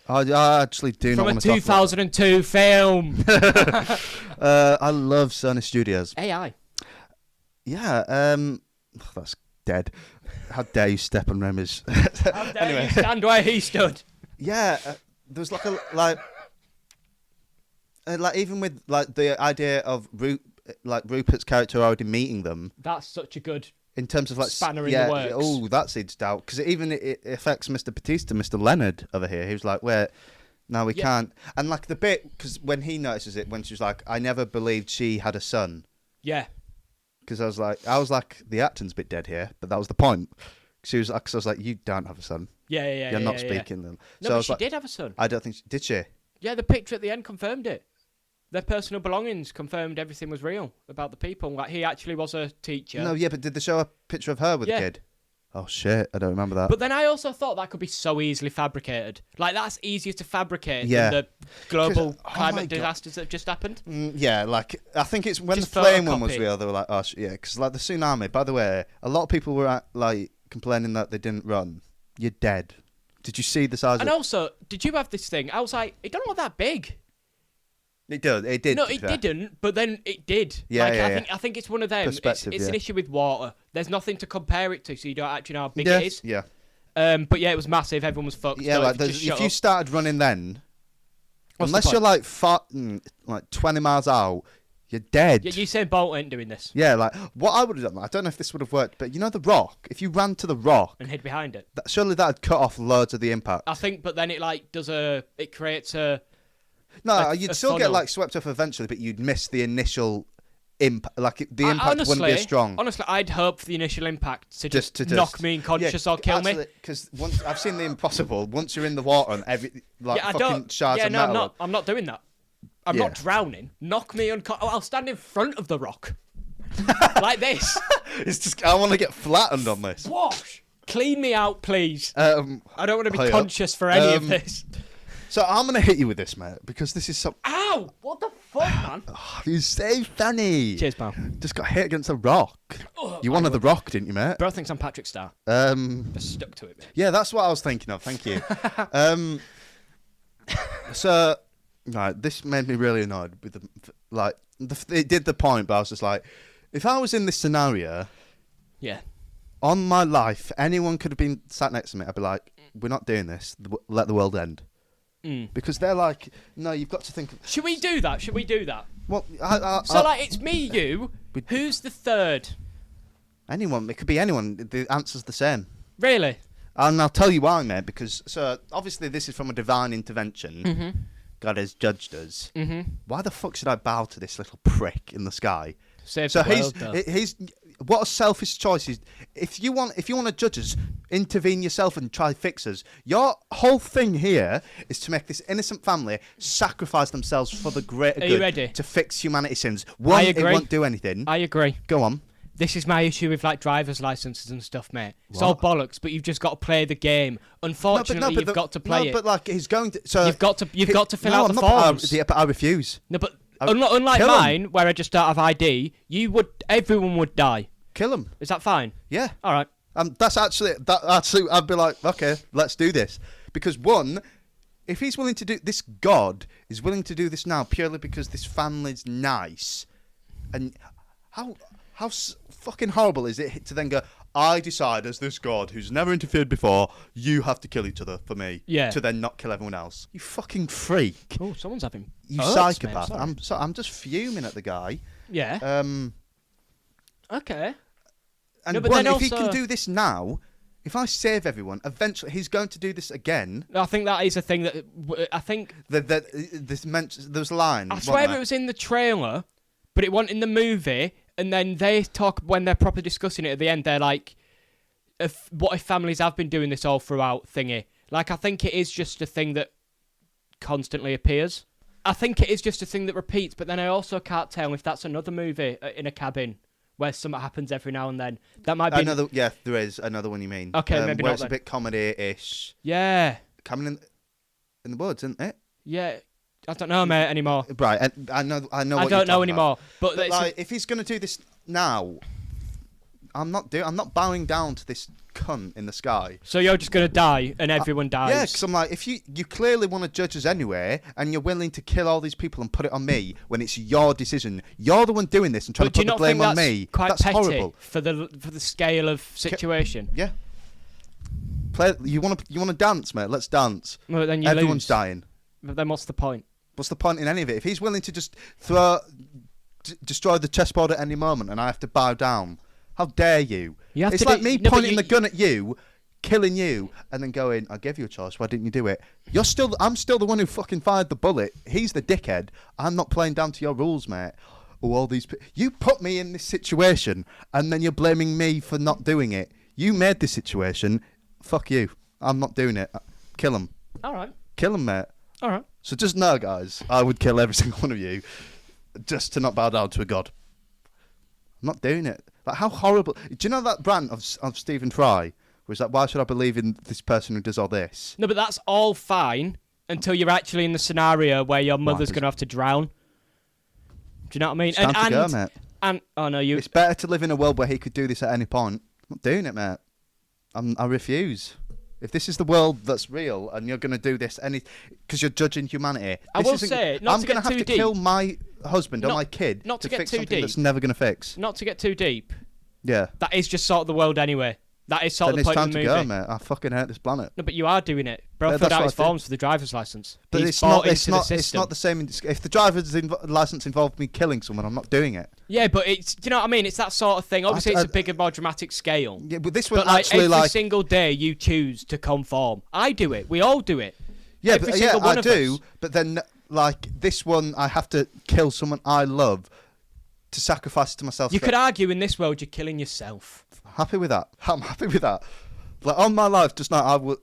I actually do not want to talk about From a 2002 film. I love Sony Studios. AI. Yeah, that's dead. How dare you step on Remy's... How dare you stand where he stood. Yeah, there was like even with like the idea of Rupert's character already meeting them. That's such a good in terms of like spanner in the works. Oh, that's edged out because it affects Mr. Bautista, Mr. Leonard over here. He was like, "Wait, no, we can't." And like the bit because when he notices it, when she was like, "I never believed she had a son." Yeah. Because I was like, the acting's a bit dead here, but that was the point. She was, cause I was like, "You don't have a son." Yeah. You're not yeah. speaking them. No, So I but was she like, did have a son. I don't think did she? Yeah, the picture at the end confirmed it. Their personal belongings confirmed everything was real about the people. Like, he actually was a teacher. No, yeah, but did they show a picture of her with the kid? Oh shit, I don't remember that. But then I also thought that could be so easily fabricated. Like, that's easier to fabricate Yeah. than the global my climate God. disasters that have just happened. Yeah, like I think it's when Just the plane one was photocopy. real. They were like, oh yeah, because like the tsunami. By the way, a lot of people were like complaining that they didn't run. You're dead. Did you see the size? And of also, did you have this thing? I was like, it don't look that big. it? Did. It did. No, to be it fair. didn't. But then it did. Yeah, like, yeah, I think it's one of them. It's Perspective, an yeah. issue with water. There's nothing to compare it to, so you don't actually know how big Yeah, it is. yeah, But yeah, it was massive. Everyone was fucked. yeah. So Like just shut if you up. started running then, What's the unless point? you're like 20 miles out, you're dead. Yeah, Usain Bolt ain't doing this. Yeah, like what I would have done. I don't know if this would have worked, but you know the Rock. If you ran to the Rock, And hid behind it. surely that'd cut off loads of the impact. I think, but then it creates a. No, a you'd still get funnel. like swept up eventually, but you'd miss the initial impact. Like the I- impact honestly, wouldn't be as strong. Honestly, I'd hope for the initial impact to just to knock me unconscious or kill me. Because once I've seen the impossible. Once you're in the water and Yeah, I fucking don't. shards Yeah, of no, metal. I'm not doing that. I'm Yeah. not drowning. Knock me unconscious. I'll stand in front of the rock, like this. It's just I want to get flattened on this. Wash. Clean me out, please. I don't want to be hurry up. conscious for any of this. So I'm gonna hit you with this, mate, because this is so. Ow! What the fuck, man? You're so funny. Cheers, pal. Just got hit against a rock. You wanted the rock, didn't you, mate? Bro thinks I'm Patrick Star. Just stuck to it, mate. Yeah, that's what I was thinking of. Thank you. So, right, this made me really annoyed with it did the point, but I was just like, if I was in this scenario, Yeah. on my life, anyone could have been sat next to me. I'd be like, we're not doing this. Let the world end. Because they're like, no, you've got to think. Should we do that? Well, So, like, it's me, you. Who's the third? anyone. It could be anyone. The answer's the same. Really? And I'll tell you why, mate. Because obviously this is from a divine intervention. Mm-hmm. God has judged us. Mm-hmm. Why the fuck should I bow to this little prick in the sky? Save So the world, though. he's what a selfish choice. If you want to judge us, intervene yourself and try fix us. Your whole thing here is to make this innocent family sacrifice themselves for the greater Are good you ready? to fix humanity's sins. I One, it agree. won't do anything. I agree. Go on. This is my issue with like driver's licenses and stuff, mate. It's What? all bollocks, but you've just got to play the game. Unfortunately, you've got to play it. But like he's going to. So You've got to fill out I'm the not- forms. I refuse. No, but I- unlike kill 'em. mine, where I just don't have ID, everyone would die. Kill him. Is that fine? Yeah. All right. That's actually I'd be like, okay, let's do this, because one, if he's willing to do this, God is willing to do this now purely because this family's nice, and how fucking horrible is it to then go, I decide as this God who's never interfered before, you have to kill each other for me, Yeah. to then not kill everyone else. You fucking freak. Oh, someone's having. You oats, psychopath. mate, sorry. I'm just fuming at the guy. Yeah. Okay. And No, but one, then if he also- can do this now, if I save everyone, eventually he's going to do this again. I think that is a thing that I think. There's a line. I wasn't swear there? it was in the trailer, but it wasn't in the movie. And then they talk when they're properly discussing it at the end. They're like, "What if families have been doing this all throughout?" Thingy. Like, I think it is just a thing that constantly appears. I think it is just a thing that repeats. But then I also can't tell if that's another movie in a cabin where something happens every now and then. That might be Another, yeah, there is another one you mean. Okay, maybe where not it's a then. bit comedy-ish. Yeah, Coming in the woods, isn't it? yeah. I don't know, mate, anymore. Right, and I know. I what don't you're know talking anymore. about. But, But it's like, if he's gonna do this now, I'm not bowing down to this cunt in the sky. so you're just gonna die, and everyone dies. Yeah, because I'm like, if you clearly want to judge us anyway, and you're willing to kill all these people and put it on me when it's your decision, you're the one doing this and trying But to do you put the not think blame on that's me. quite That's petty horrible. for the scale of situation? Yeah. You want to dance, mate? Let's dance. Well, then you Everyone's lose. dying. But then what's the point? What's the point in any of it? If he's willing to just destroy the chessboard at any moment and I have to bow down, how dare you? You have It's to like do- me no, but pointing the gun at you, killing you, and then going, I gave you a choice, why didn't you do it? I'm still the one who fucking fired the bullet. He's the dickhead. I'm not playing down to your rules, mate. Oh, all these you put me in this situation and then you're blaming me for not doing it. You made this situation. Fuck you. I'm not doing it. Kill him. All right. Kill him, mate. All right. So just know, guys, I would kill every single one of you just to not bow down to a god. I'm not doing it. Like, how horrible. Do you know that rant of Stephen Fry? Where it's like, why should I believe in this person who does all this? No, but that's all fine until you're actually in the scenario where your mother's going to have to drown. Do you know what I mean? It's time to go, mate. And oh no, you. It's better to live in a world where he could do this at any point. I'm not doing it, mate. I refuse. If this is the world that's real and you're going to do this because you're judging humanity, I will say, not I'm to going get to have too to kill my husband or my kid not to get fix too something deep. that's never going to fix. Not to get too deep. Yeah. That is just sort of the world anyway. That is sort of the point of the movie. Then it's time to go, mate. I fucking hate this planet. No, but you are doing it. Bro filled out his forms for the driver's license. But He's it's bought not. It's into not. the It's system. not the same. If the driver's license involved me killing someone, I'm not doing it. Yeah, but it's. Do you know what I mean? It's that sort of thing. Obviously, it's a bigger, more dramatic scale. Yeah, but this one But like actually every single day, you choose to conform. I do it. We all do it. Yeah, every but single one I of do. us. But then, like this one, I have to kill someone I love to sacrifice to myself. You could argue in this world you're killing yourself. Happy with that. I'm happy with that. Like on my life, just now, I would.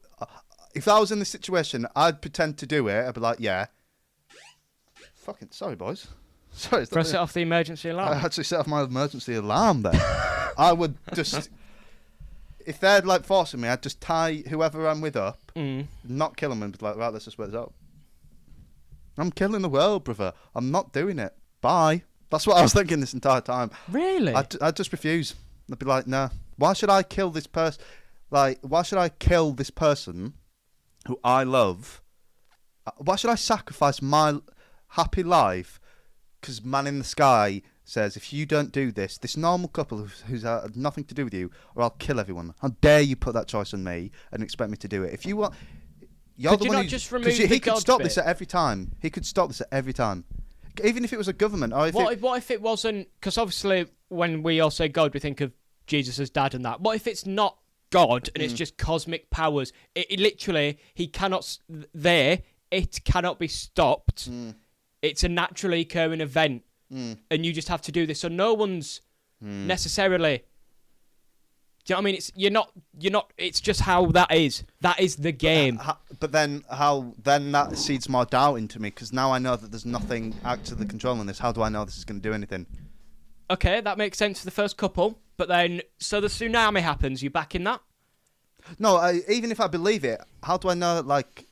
If I was in this situation, I'd pretend to do it. I'd be like, yeah. Fucking sorry, boys. Sorry. Press it off the emergency alarm. I actually set off my emergency alarm there. I would just. If they're like forcing me, I'd just tie whoever I'm with up, not kill them, and be like, right, let's just split this up. I'm killing the world, brother. I'm not doing it. Bye. That's what I was thinking this entire time. Really? I'd just refuse. I'd be like, nah. Why should I kill this person? Like, why should I kill this person who I love? Why should I sacrifice my happy life? Because man in the sky says, if you don't do this, this normal couple who's had nothing to do with you, or I'll kill everyone. How dare you put that choice on me and expect me to do it? If you want, you're Could the you one not who just remove the he could God stop bit? this at every time. He could stop this at every time, even if it was a government. Or if What if it wasn't? Because obviously, when we all say God, we think of Jesus as dad and that. What if it's not God and it's just cosmic powers? It literally, he cannot. It cannot be stopped. It's a naturally occurring event, and you just have to do this. So no one's necessarily. Do you know what I mean? It's you're not. It's just how that is. That is the game. But then how? Then that seeds more doubt into me because now I know that there's nothing actively controlling this. How do I know this is going to do anything? Okay, that makes sense for the first couple. But then, so the tsunami happens. You back in that? No, even if I believe it, how do I know? Like,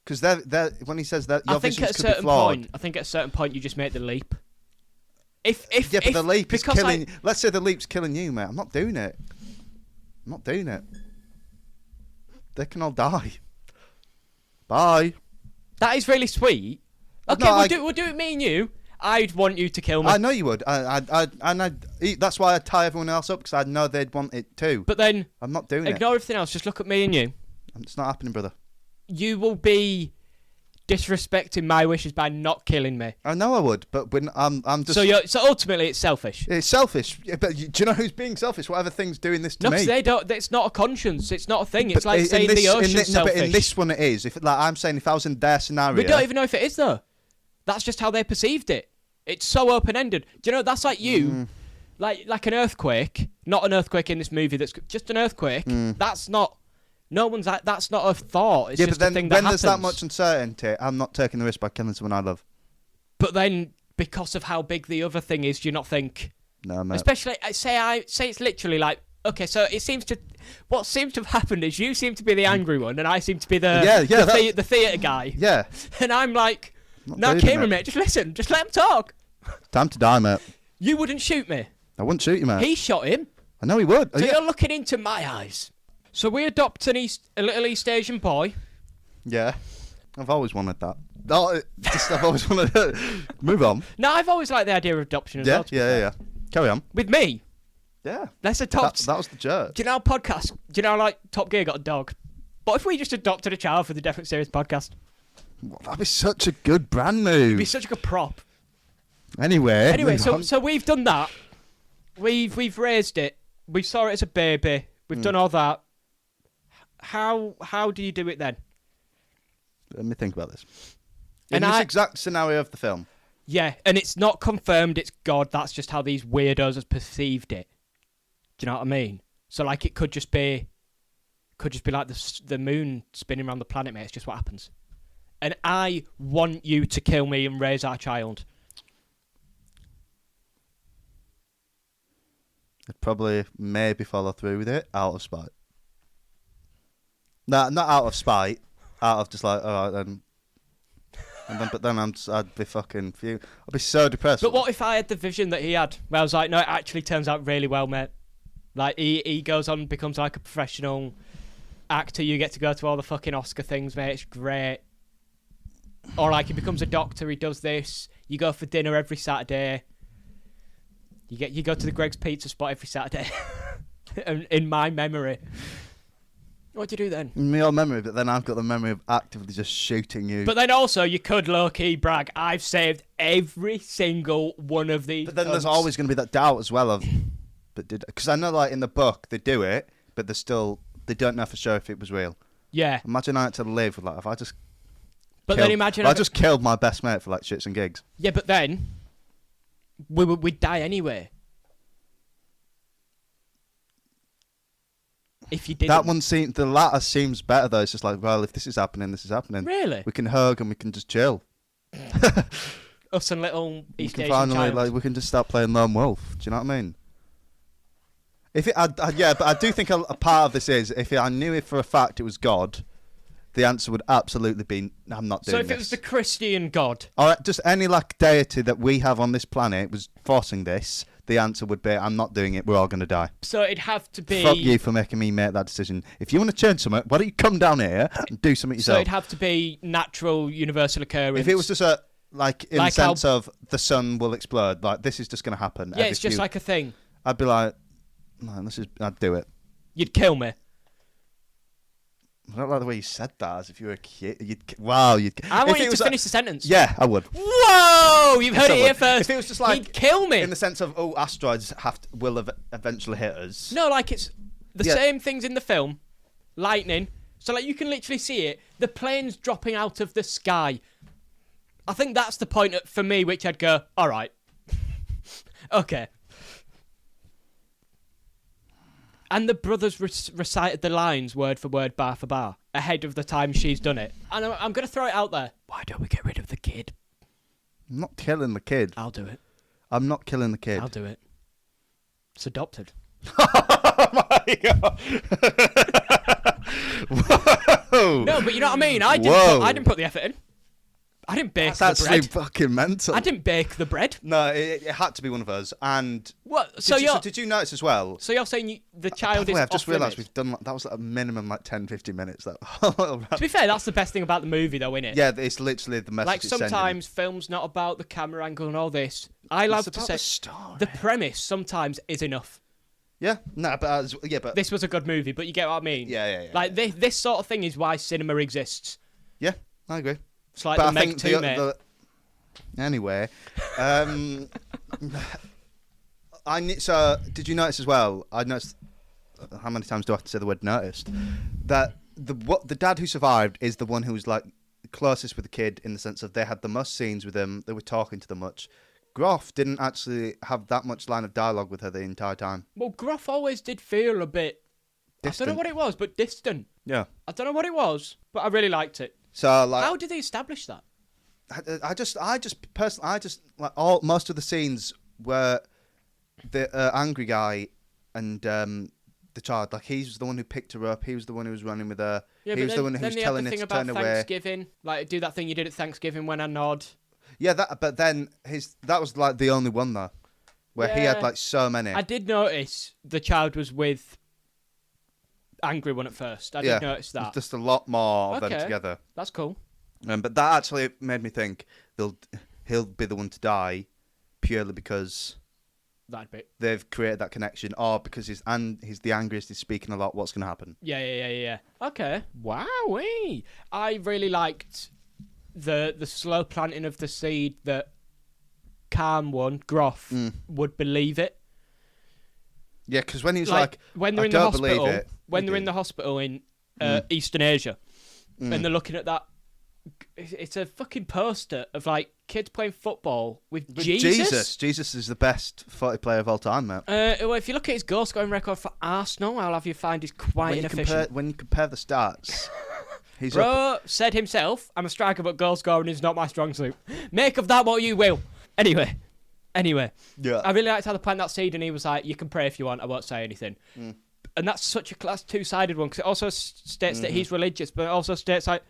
because they're when he says that your visions could be flawed. I think at a certain point you just make the leap. But the leap is killing. Let's say the leap's killing you, mate. I'm not doing it. I'm not doing it. They can all die. Bye. That is really sweet. Okay, No, we'll do it. Me and you. I'd want you to kill me. I know you would. That's why I'd tie everyone else up because I know they'd want it too. But then I'm not doing it. ignore everything else. Just look at me and you. It's not happening, brother. You will be disrespecting my wishes by not killing me. I know I would, but when I'm just. So ultimately, it's selfish. It's selfish. Yeah, but do you know who's being selfish? Whatever thing's doing this to No, me. because they don't. It's not a conscience. It's not a thing. It's But like saying the ocean's selfish. But in this one, it is. If like I'm saying, if I was in their scenario, we don't even know if it is though. That's just how they perceived it. It's so open-ended. Do you know, that's like you, like an earthquake, not an earthquake in this movie, that's just an earthquake. That's not, that's not a thought. It's yeah, just but then a thing that when happens. there's that much uncertainty, I'm not taking the risk by killing someone I love. But then, because of how big the other thing is, do you not think, No, mate. especially, say it's literally like, okay, so what seems to have happened is you seem to be the angry one, and I seem to be the theatre guy. Yeah. And I'm like, Not no, doing it, camera, mate, just listen, just let him talk. Time to die, mate. You wouldn't shoot me. I wouldn't shoot you, mate. He shot him. I know he would. So you're looking into my eyes. So we adopt a little East Asian boy. Yeah. I've always wanted that. No, I've always wanted to move on. No, I've always liked the idea of adoption as well. Yeah. Carry on. With me. Yeah. Let's adopt. That was the jerk. Do you know our podcast? Do you know like Top Gear got a dog? What if we just adopted a child for the Definite Series podcast? That'd be such a good brand move. It'd be such a good prop. Anyway, so we've done that. We've raised it. We saw it as a baby. We've done all that. How do you do it then? Let me think about this. And In this exact scenario of the film. Yeah, and it's not confirmed it's God. That's just how these weirdos have perceived it. Do you know what I mean? So like it could just be could just be like the moon spinning around the planet, mate. It's just what happens. And I want you to kill me and raise our child. I'd probably maybe follow through with it out of spite. No, not out of spite. Out of just like, all right then. But then I'd be fucking I'd be so depressed. But what if I had the vision that he had? Where I was like, no, it actually turns out really well, mate. Like, he goes on, becomes like a professional actor. You get to go to all the fucking Oscar things, mate. It's great. Or like, he becomes a doctor. He does this. You go for dinner every Saturday. You go to the Greg's Pizza spot every Saturday. In my memory. What do you do then? In your memory, but then I've got the memory of actively just shooting you. But then also, you could low-key brag, I've saved every single one of these. But then there's always going to be that doubt as well of, because I know like in the book they do it, but they don't know for sure if it was real. Yeah. Imagine I had to live with like, if I just just killed my best mate for like shits and gigs. Yeah, but then we'd die anyway. If you didn't. That one the latter seems better though. It's just like, well, if this is happening, this is happening. Really? We can hug and we can just chill. Us and little East Asian finally, child. like, we can just start playing Lone Wolf. Do you know what I mean? But I do think a part of this is, if I knew it for a fact it was God, the answer would absolutely be, I'm not doing this. So if it was the Christian God? Or just any like deity that we have on this planet was forcing this, the answer would be, I'm not doing it, we're all going to die. So it'd have to be... Fuck you for making me make that decision. If you want to change something, why don't you come down here and do something yourself? So it'd have to be natural, universal occurrence. If it was just the sense of the sun will explode, like this is just going to happen. Yeah, it's just like a thing. I'd be like, man, I'd do it. You'd kill me. I don't like the way you said that, as if you were a kid. I want you to finish the sentence. Yeah, I would. Whoa! You've heard it here first. If it was just like, he'd kill me. In the sense of, asteroids will eventually hit us. No, like it's the same things in the film. Lightning. So like you can literally see it. The plane's dropping out of the sky. I think that's the point for me, which I'd go, all right. Okay. And the brothers recited the lines word for word, bar for bar, ahead of the time she's done it. And I'm going to throw it out there. Why don't we get rid of the kid? I'm not killing the kid. I'll do it. I'm not killing the kid. I'll do it. It's adopted. Oh my God. Whoa. No, but you know what I mean? I didn't put the effort in. I didn't bake the bread. That's actually fucking mental. I didn't bake the bread. No, it had to be one of us. And what? Did you notice as well? So you're saying the child is I've just realised limits? we've done that was a minimum like 10-15 minutes. That to be fair, that's the best thing about the movie, though, isn't it? Yeah, it's literally the message. Like sometimes films not about the camera angle and all this. I love to say the premise sometimes is enough. Yeah, but this was a good movie. But you get what I mean? Yeah. Like this sort of thing is why cinema exists. Yeah, I agree. It's like the Meg 2, mate. Anyway, so did you notice as well? I noticed. How many times do I have to say the word noticed? That the dad who survived is the one who was like closest with the kid in the sense of they had the most scenes with him. They were talking to them much. Groff didn't actually have that much line of dialogue with her the entire time. Well, Groff always did feel a bit distant. I don't know what it was, but distant. Yeah. I don't know what it was, but I really liked it. So like, how did they establish that? I just personally, like most of the scenes where the angry guy and the child, like he was the one who picked her up, he was the one who was running with her, he was the one who was telling her to turn away. Thanksgiving, like do that thing you did at Thanksgiving when I nod. Yeah, but then that was like the only one though, where he had like so many. I did notice the child was with angry one at first. I did notice that. Just a lot more of them together. That's cool. But that actually made me think he'll be the one to die purely because they've created that connection, or because he's the angriest, he's speaking a lot. What's going to happen? Yeah. Okay. Wowee! I really liked the slow planting of the seed that calm one, Groff, would believe it. Yeah, because when he's like when they're in the hospital, they're in the hospital in Eastern Asia, and they're looking at that. It's a fucking poster of like kids playing football with Jesus. Jesus is the best footy player of all time, mate. Well, if you look at his goal scoring record for Arsenal, I'll have you find he's quite inefficient. When you compare the stats, he's Bro said himself, "I'm a striker, but goal scoring is not my strong suit." Make of that what you will. Anyway, yeah. I really liked how they planted that seed, and he was like, "You can pray if you want. I won't say anything." And that's such a class two-sided one because it also states that he's religious, but it also states like.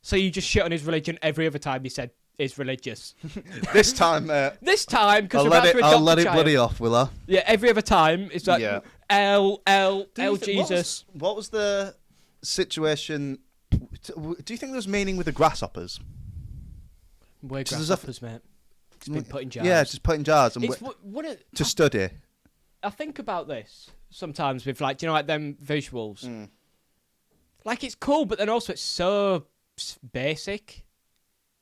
So you just shit on his religion every other time he said is religious. This time, because we're about to adopt I'll let a it child. bloody off, will I? Yeah, every other time it's like L Jesus. What was the situation? Do you think there's meaning with the grasshoppers? We're grasshoppers, mate. It's been put in jars. Yeah, just put in jars and to study. I think about this sometimes with like, do you know, like them visuals. Like it's cool, but then also it's so basic.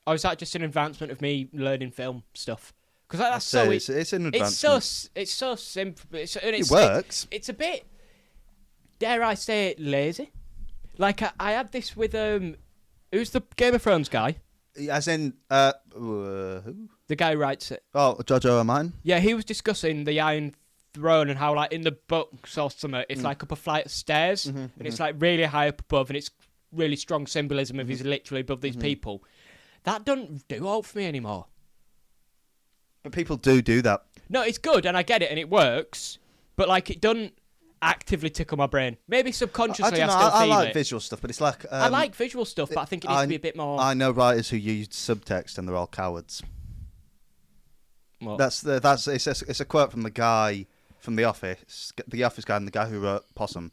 Or is that just an advancement of me learning film stuff? Because that's so it's an advancement. It's so simple. It works. It's a bit, dare I say it, lazy. Like I had this with who's the Game of Thrones guy? As in who? The guy who writes it. Oh, George R. R. Martin. Yeah, he was discussing the Iron Throne and how like in the books or something, it's like up a flight of stairs and it's like really high up above and it's really strong symbolism of he's literally above these people. That doesn't do all for me anymore. But people do that. No, it's good and I get it and it works, but like it doesn't actively tickle my brain. Maybe subconsciously I still feel I like it. visual stuff, but it's like I like visual stuff, but I think it needs to be a bit more. I know writers who use subtext and they're all cowards. What? It's a quote from the guy from The Office guy and the guy who wrote Possum.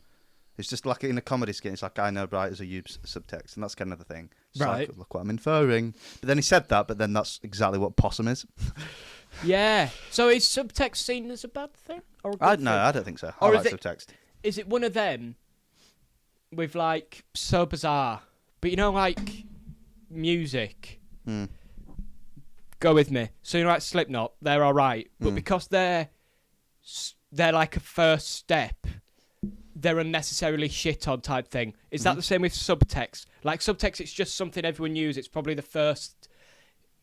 It's just like in a comedy skit. It's like I know writers who use subtext, and that's kind of the thing. It's right. Like, look what I'm inferring. But then he said that, but then that's exactly what Possum is. Yeah. So is subtext seen as a bad thing or a good thing? No, I don't think so. Or I like subtext. Is it one of them with like so bizarre, but you know, like music? Go with me. So you know, like Slipknot, they're all right, but because they're like a first step, they're unnecessarily shit on type thing. Is that the same with subtext? Like subtext, it's just something everyone uses. It's probably the first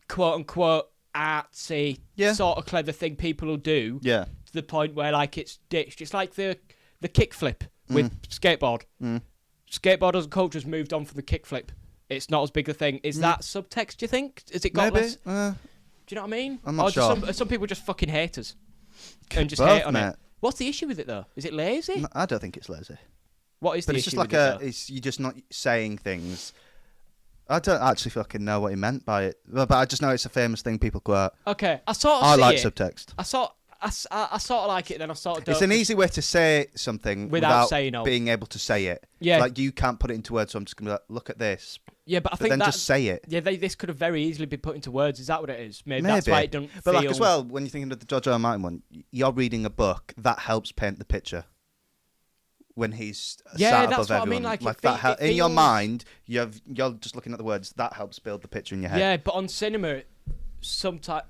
quote unquote artsy sort of clever thing people will do. Yeah. To the point where like it's ditched. It's like the kickflip with skateboard. Skateboarders and cultures moved on from the kickflip. It's not as big a thing. Is that subtext, do you think? Has it got maybe? less? Do you know what I mean? I'm not sure. Some people just fucking haters and just Both, hate on mate. it. What's the issue with it though? Is it lazy? No, I don't think it's lazy. What is the it's issue just like with it? it's you're just not saying things. I don't actually fucking know what he meant by it, but I just know it's a famous thing people quote. Okay, I sort of I see like it. subtext. I sort of like it, then I sort of don't. It's an easy way to say something without saying no. being able to say it. Yeah. Like you can't put it into words, so I'm just gonna be like, look at this. Yeah, but I But think then that just say it. Yeah, this could have very easily been put into words. Is that what it is? Maybe. That's why it doesn't But feel. like as well, when you're thinking of the George R. R. Martin one, you're reading a book that helps paint the picture. When he's sat that's above what everyone, I mean. Like that in your mind, you're just looking at the words. That helps build the picture in your head. Yeah, but on cinema, sometimes.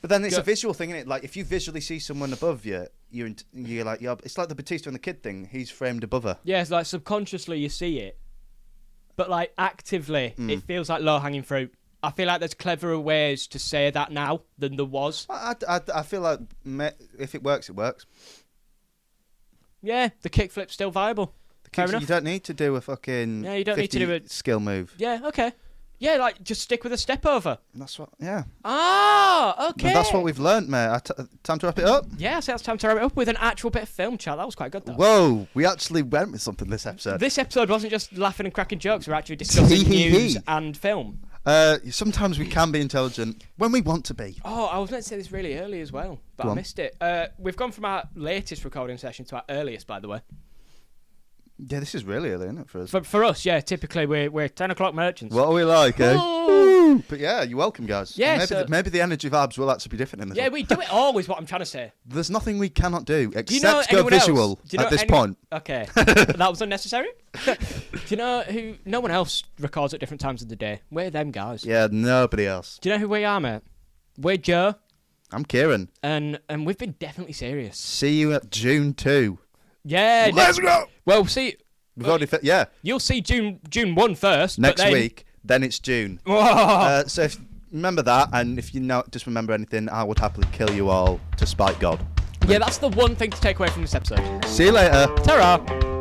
But then it's a visual thing, isn't it? Like if you visually see someone above you, you're like, it's like the Bautista and the kid thing. He's framed above her. Yeah, it's like subconsciously you see it, but like actively, it feels like low hanging fruit. I feel like there's cleverer ways to say that now than there was. I feel like if it works, it works. Yeah, the kickflip's still viable. Fair enough. You don't need to do a fucking you don't need to do a skill move. Yeah, okay. Yeah, like just stick with a step over. That's what. Yeah. Ah, okay. And that's what we've learnt, mate. Time to wrap it up. Yeah, so it's time to wrap it up with an actual bit of film chat. That was quite good, though. Whoa, we actually went with something this episode. This episode wasn't just laughing and cracking jokes. We're actually discussing news and film. Sometimes we can be intelligent when we want to be. Oh, I was meant to say this really early as well, but I missed it. We've gone from our latest recording session to our earliest, by the way. Yeah, this is really early, isn't it, for us? For us, yeah. Typically, we're 10 o'clock merchants. What are we like, eh? Oh. But yeah, you're welcome, guys. Yeah, maybe the energy vibes will actually be different in this. Yeah, we do it all, is what I'm trying to say. There's nothing we cannot do except you know go visual at this point. Okay, that was unnecessary. Do you know who? No one else records at different times of the day. We're them guys. Yeah, nobody else. Do you know who we are, mate? We're Joe. I'm Kieran. And we've been definitely serious. See you at June 2. Yeah. Let's go. Well, see. We've already You'll see June 1 first. Next week. then it's Dune. Whoa. So remember that, and if you just remember anything, I would happily kill you all to spite God. Yeah, that's the one thing to take away from this episode. See you later. Ta-ra.